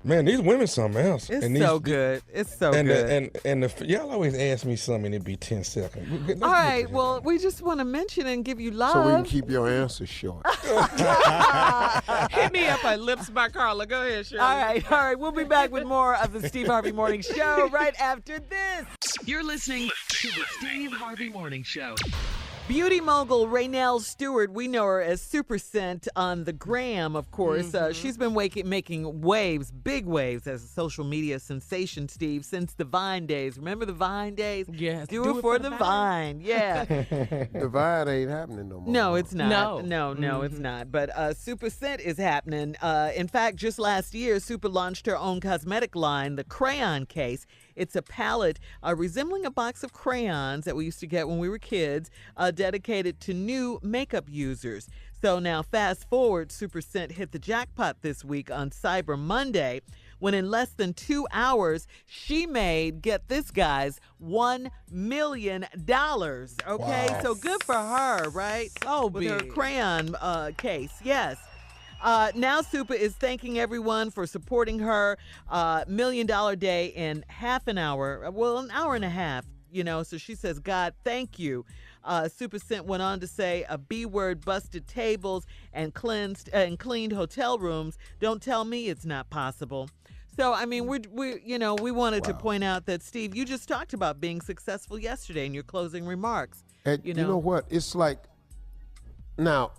man, these women something else. It's and so good. It's so good. Y'all always ask me something, and it be 10 seconds. All right, well, we just want to mention and give you love. So we can keep your answers short. Hit me up at Lips by Carla. Go ahead, Shirley. All right. We'll be back with more of the Steve Harvey Morning Show right after this. You're listening to the Steve Harvey Morning Show. Beauty mogul Raynell Stewart, we know her as Supa Cent on the gram, of course. She's been making waves, big waves, as a social media sensation, Steve, since the Vine days. Remember the Vine days? Yes. Do it for the Vine. Yeah. The Vine ain't happening no more. No, it's not. No. It's not. But Supa Cent is happening. In fact, just last year, Supa launched her own cosmetic line, the Crayon Case. It's a palette resembling a box of crayons that we used to get when we were kids, dedicated to new makeup users. So now fast forward, Supa Cent hit the jackpot this week on Cyber Monday, when in less than 2 hours, she made, get this, guys, $1 million. Okay, Wow. So good for her, right? So With her big. crayon case, yes. Now Supa is thanking everyone for supporting her. $1 Million Day in half an hour, well, an hour and a half, you know. So she says, God, thank you. Supa Cent went on to say, a B word busted tables and cleaned hotel rooms. Don't tell me it's not possible. So, I mean, we wanted to point out that, Steve, you just talked about being successful yesterday in your closing remarks. And you know what? It's like, now,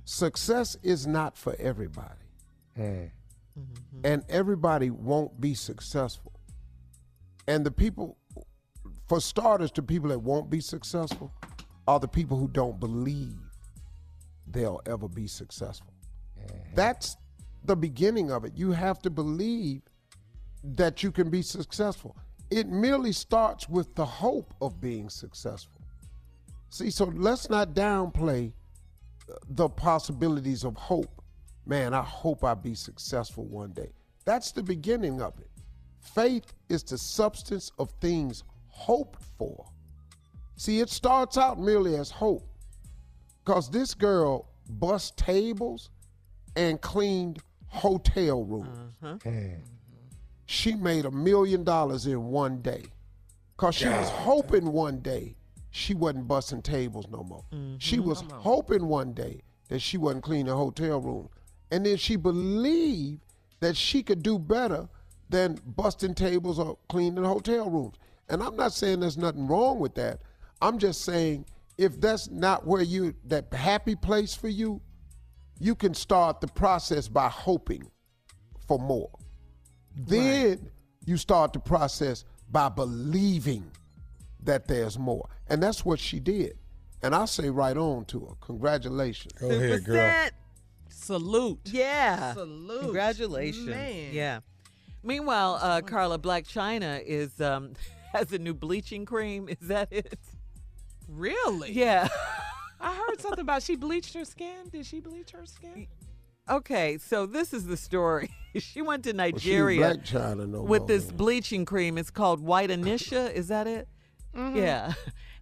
success is not for everybody. And everybody won't be successful. And the people, for starters, the people that won't be successful are the people who don't believe they'll ever be successful. That's the beginning of it. You have to believe that you can be successful. It merely starts with the hope of being successful. See, so let's not downplay the possibilities of hope. Man, I hope I'll be successful one day. That's the beginning of it. Faith is the substance of things hoped for. See, it starts out merely as hope, because this girl bust tables and cleaned hotel rooms. She made $1 million in one day, because she was hoping one day she wasn't busting tables no more. She was hoping one day that she wasn't cleaning hotel rooms. And then she believed that she could do better than busting tables or cleaning hotel rooms. And I'm not saying there's nothing wrong with that. I'm just saying, if that's not where that happy place for you, you can start the process by hoping for more. Then you start the process by believing that there's more. And that's what she did. And I say right on to her. Congratulations. Go ahead, girl. Salute. Yeah. Salute. Congratulations. Man. Yeah. Meanwhile, Carla, Blacc Chyna is has a new bleaching cream. Is that it? Really? Yeah. I heard something about she bleached her skin. Did she bleach her skin? Okay, so this is the story. She went to Well, she Nigeria Blacc Chyna no with more, this man. bleaching cream. It's called White Anisha. Is that it? Yeah.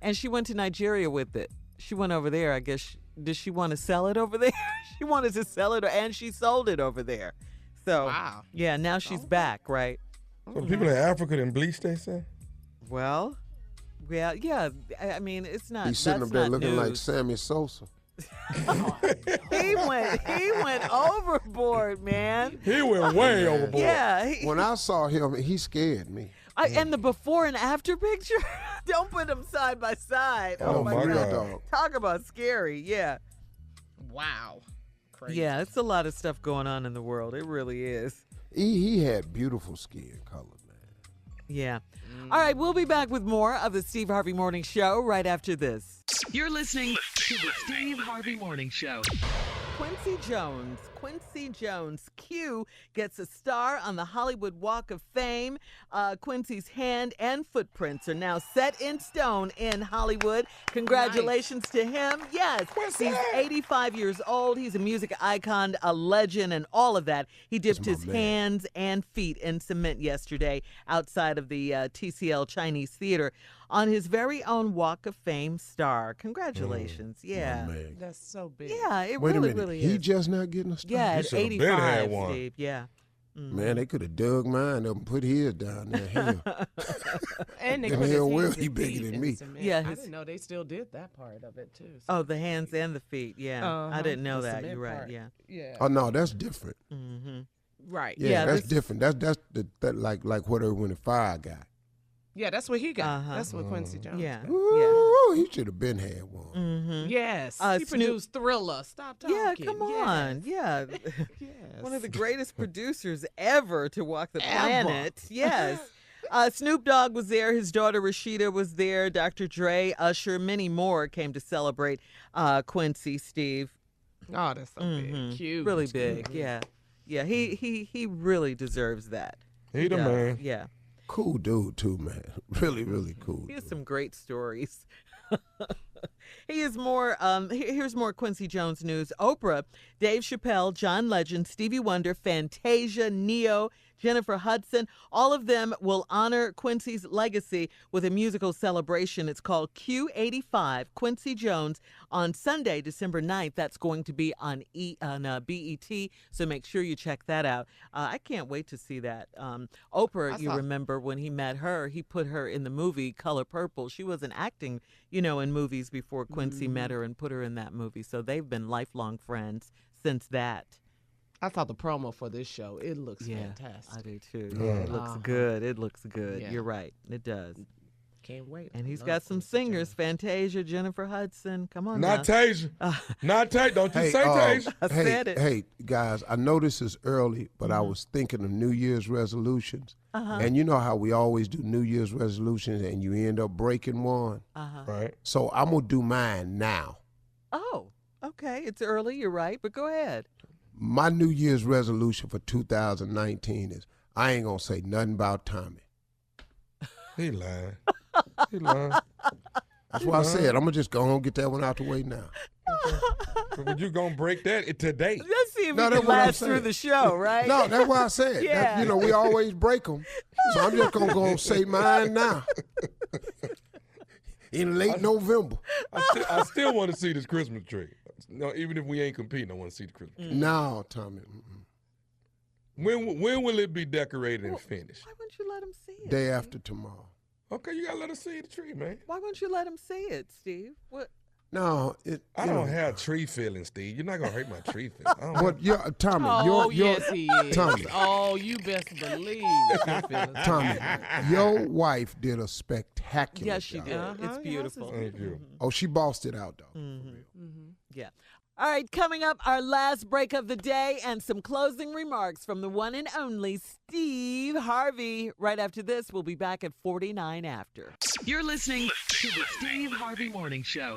And she went to Nigeria with it. She went over there, I guess. Did she want to sell it over there? She wanted to sell it, and she sold it over there. So, yeah, now she's back, right? So people in Africa didn't bleach, they say? Well, yeah. I mean, it's not. He's sitting that's up there not looking like news. Sammy Sosa. He went overboard, man. He went way overboard. Yeah. When I saw him, he scared me. And the before and after picture, don't put them side by side. Oh, my God. God. Talk about scary. Yeah. Wow. Crazy. Yeah, it's a lot of stuff going on in the world. It really is. He had beautiful skin color, man. Yeah. All right, we'll be back with more of the Steve Harvey Morning Show right after this. You're listening to the Steve Harvey Morning Show. Quincy Jones. Quincy Jones. Q gets a star on the Hollywood Walk of Fame. Quincy's hand and footprints are now set in stone in Hollywood. Congratulations to him. Yes, he's 85 years old. He's a music icon, a legend, and all of that. He dipped his hands and feet in cement yesterday outside of the TCL Chinese Theater on his very own Walk of Fame star. Congratulations. Yeah. That's so big. Yeah, it Wait really, a minute. really He is. just not getting a star? Yeah, He at should have been had 85, one. Steve. Yeah. Man, they could have dug mine up and put his down there. Hell. And they And put his hell, well, hands he and bigger feet than in me. cement. Yeah, I his- didn't know they still did that part of it too. Oh, the hands and the feet. Yeah. I Uh-huh. didn't know The that. cement You're right. part. Yeah. Yeah. Oh, no, that's different. Mm-hmm. Right. Yeah, that's this- different. That's that like what when the fire guy. Yeah, that's what he got. Uh-huh. That's what Quincy Jones. Yeah. got. Ooh, he should have been had one. Mm-hmm. Yes. He Snoop- produced Thriller. Stop talking. Yeah, come on. Yeah. Yes. One of the greatest producers ever to walk the Ever. planet. Yes. Snoop Dogg was there. His daughter Rashida was there. Dr. Dre, Usher, many more came to celebrate Quincy, Steve. Oh, that's so big. Cute. Really big. Yeah. Yeah, he really deserves that. He the does. man. Yeah. Cool dude too, man. Really, really cool. He has some great stories. He is more. Here's more Quincy Jones news. Oprah, Dave Chappelle, John Legend, Stevie Wonder, Fantasia, Neo, Jennifer Hudson, all of them will honor Quincy's legacy with a musical celebration. It's called Q85, Quincy Jones, on Sunday, December 9th. That's going to be on BET, so make sure you check that out. I can't wait to see that. Oprah, you remember when he met her, he put her in the movie Color Purple. She wasn't acting, in movies before Quincy met her and put her in that movie, so they've been lifelong friends since that. I saw the promo for this show. It looks fantastic. I do too. Yeah, it looks good. It looks good. Yeah. You're right. It does. Can't wait. And he's Love got some Quincy singers, Jones. Fantasia, Jennifer Hudson. Come on Not now. Tasia. Not Tasia. Don't you say Tasia. I said it. Hey, guys, I know this is early, but I was thinking of New Year's resolutions. And you know how we always do New Year's resolutions and you end up breaking one? Right. So I'm going to do mine now. Oh, okay. It's early. You're right, but go ahead. My New Year's resolution for 2019 is I ain't going to say nothing about Tommy. He lying. He lying. That's why I said I'm going to just go on and get that one out the way now. But you gonna break that today? Let's see if No, we that's can what I'm last through saying. the show, right? No, that's why I said. Yeah. We always break them. So I'm just going to go and say mine now. In late November. I still want to see this Christmas tree. No, even if we ain't competing, I want to see the Christmas tree. No, Tommy. When will it be decorated and finished? Why wouldn't you let him see it? Day after tomorrow. Okay, you gotta let us see the tree, man. Why wouldn't you let him see it, Steve? What? No, I don't have tree feelings, Steve. You're not gonna hurt my tree feelings. I don't But Tommy, Oh, your yes, he is. Tommy, Oh, you best believe. your feelings. Tommy, your wife did a spectacular Yes, she job. did. It's beautiful. Thank you. Oh, she bossed it out though. Yeah. All right, coming up, our last break of the day and some closing remarks from the one and only Steve Harvey. Right after this, we'll be back at 49 after. You're listening to the Steve Harvey Morning Show.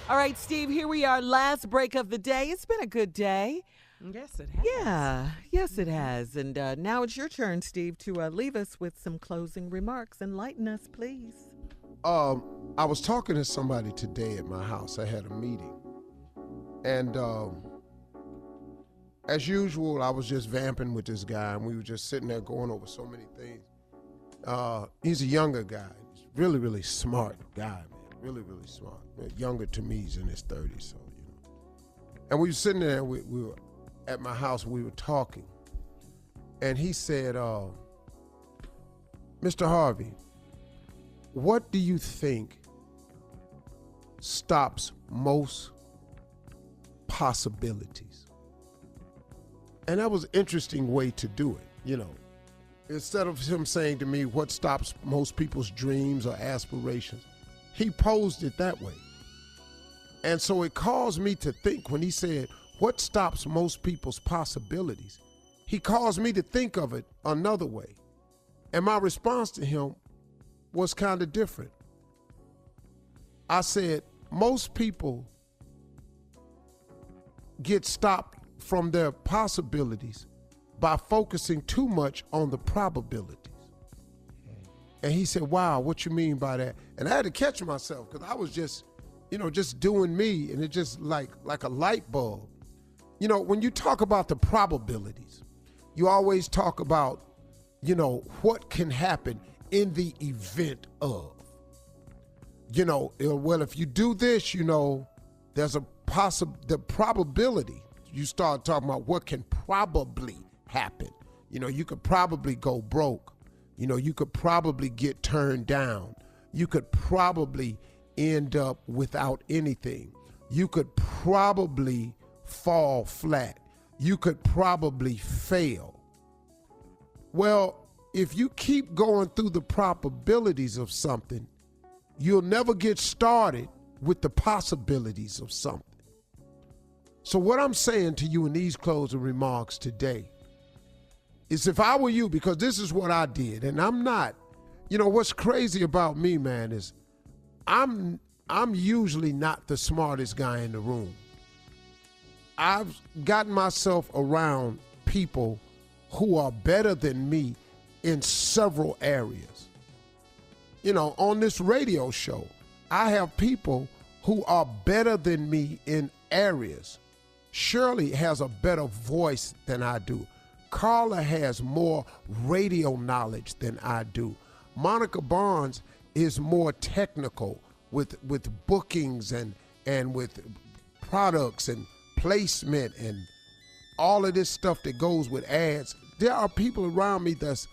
All right, Steve, here we are, last break of the day. It's been a good day. Yes, it has. Yeah, yes, it has. And now it's your turn, Steve, to leave us with some closing remarks. Enlighten us, please. I was talking to somebody today at my house. I had a meeting. And as usual, I was just vamping with this guy, and we were just sitting there going over so many things. He's a younger guy. He's really, really smart guy, man. Really, really smart. Younger to me, he's in his 30s, so, And we were sitting there, we were at my house, we were talking. And he said, Mr. Harvey, what do you think stops most possibilities? And that was an interesting way to do it, Instead of him saying to me, what stops most people's dreams or aspirations, he posed it that way. And so it caused me to think when he said, what stops most people's possibilities? He caused me to think of it another way. And my response to him was kind of different. I said, most people get stopped from their possibilities by focusing too much on the probabilities. And he said, wow, what you mean by that? And I had to catch myself because I was just, just doing me, and it just like a light bulb. When you talk about the probabilities, you always talk about, what can happen in the event of. Well, if you do this, there's the probability. You start talking about what can probably happen. You could probably go broke. You could probably get turned down. You could probably end up without anything. You could probably fall flat. You could probably fail. Well, if you keep going through the probabilities of something, you'll never get started with the possibilities of something. So what I'm saying to you in these closing remarks today is, if I were you, because this is what I did, and I'm not, what's crazy about me, man, is I'm usually not the smartest guy in the room. I've gotten myself around people who are better than me in several areas. On this radio show, I have people who are better than me in areas. Shirley has a better voice than I do. Carla has more radio knowledge than I do. Monica Barnes is more technical with bookings and with products and placement and all of this stuff that goes with ads. There are people around me that's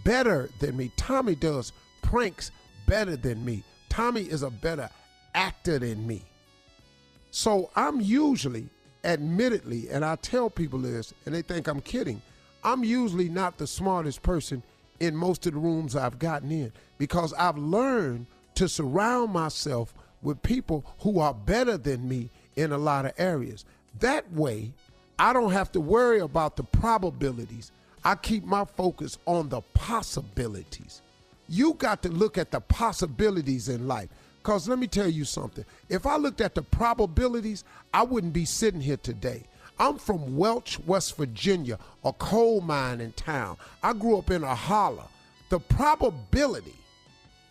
better than me. Tommy does pranks better than me. Tommy is a better actor than me. So I'm usually, admittedly, and I tell people this and they think I'm kidding, I'm usually not the smartest person in most of the rooms I've gotten in, because I've learned to surround myself with people who are better than me in a lot of areas. That way, I don't have to worry about the probabilities. I keep my focus on the possibilities. You got to look at the possibilities in life. Because let me tell you something. If I looked at the probabilities, I wouldn't be sitting here today. I'm from Welch, West Virginia, a coal mining town. I grew up in a holler. The probability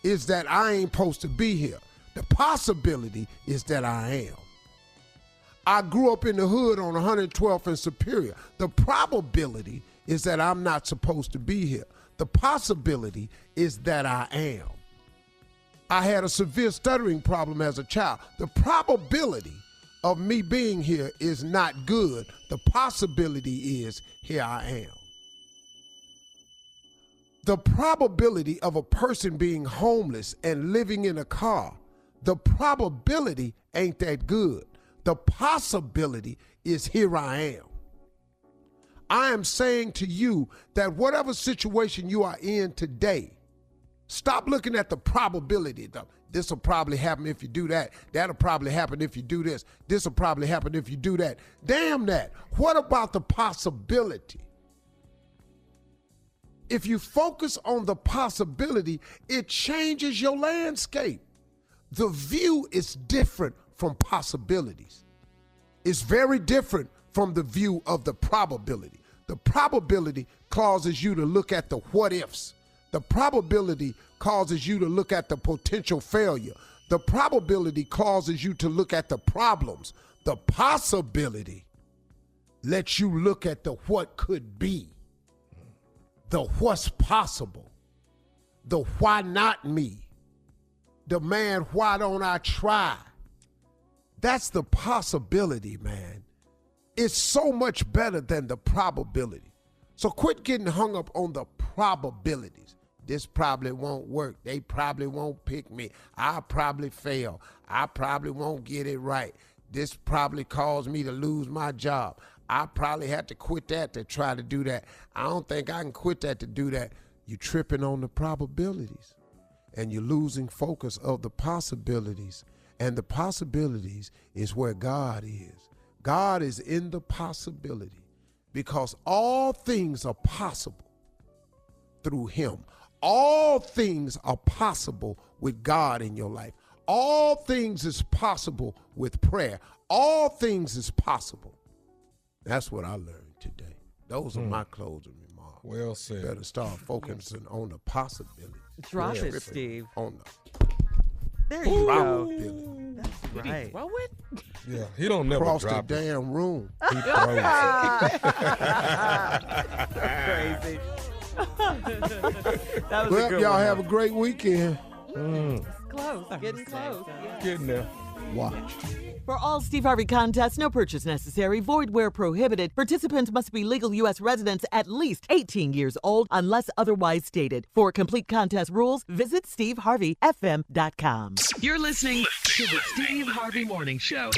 is that I ain't supposed to be here. The possibility is that I am. I grew up in the hood on 112th and Superior. The probability is that I'm not supposed to be here. The possibility is that I am. I had a severe stuttering problem as a child. The probability of me being here is not good. The possibility is here I am. The probability of a person being homeless and living in a car, the probability ain't that good. The possibility is here I am. I am saying to you that whatever situation you are in today, stop looking at the probability. This will probably happen if you do that. That'll probably happen if you do this. This will probably happen if you do that. Damn that. What about the possibility? If you focus on the possibility, it changes your landscape. The view is different from possibilities. It's very different from the view of the probability. The probability causes you to look at the what ifs. The probability causes you to look at the potential failure. The probability causes you to look at the problems. The possibility lets you look at the what could be, the what's possible, the why not me, the man, why don't I try? That's the possibility, man. It's so much better than the probability. So quit getting hung up on the probabilities. This probably won't work. They probably won't pick me. I'll probably fail. I probably won't get it right. This probably caused me to lose my job. I probably had to quit that to try to do that. I don't think I can quit that to do that. You're tripping on the probabilities and you're losing focus of the possibilities. And the possibilities is where God is. God is in the possibility because all things are possible through him. All things are possible with God in your life. All things is possible with prayer. All things is possible That's what I learned today. Those are my closing remarks. Well said. Better start focusing on the possibilities. Drop it, Steve. On There you go. Did he throw it? Yeah, he don't never Across drop the it. damn room. He throws it. Crazy. That was a Well, good y'all one, have though. a great weekend. It's close. Getting close. Yeah. Getting there. Watch. For all Steve Harvey contests, no purchase necessary, void where prohibited. Participants must be legal U.S. residents at least 18 years old unless otherwise stated. For complete contest rules, visit SteveHarveyFM.com. You're listening to the Steve Harvey Morning Show.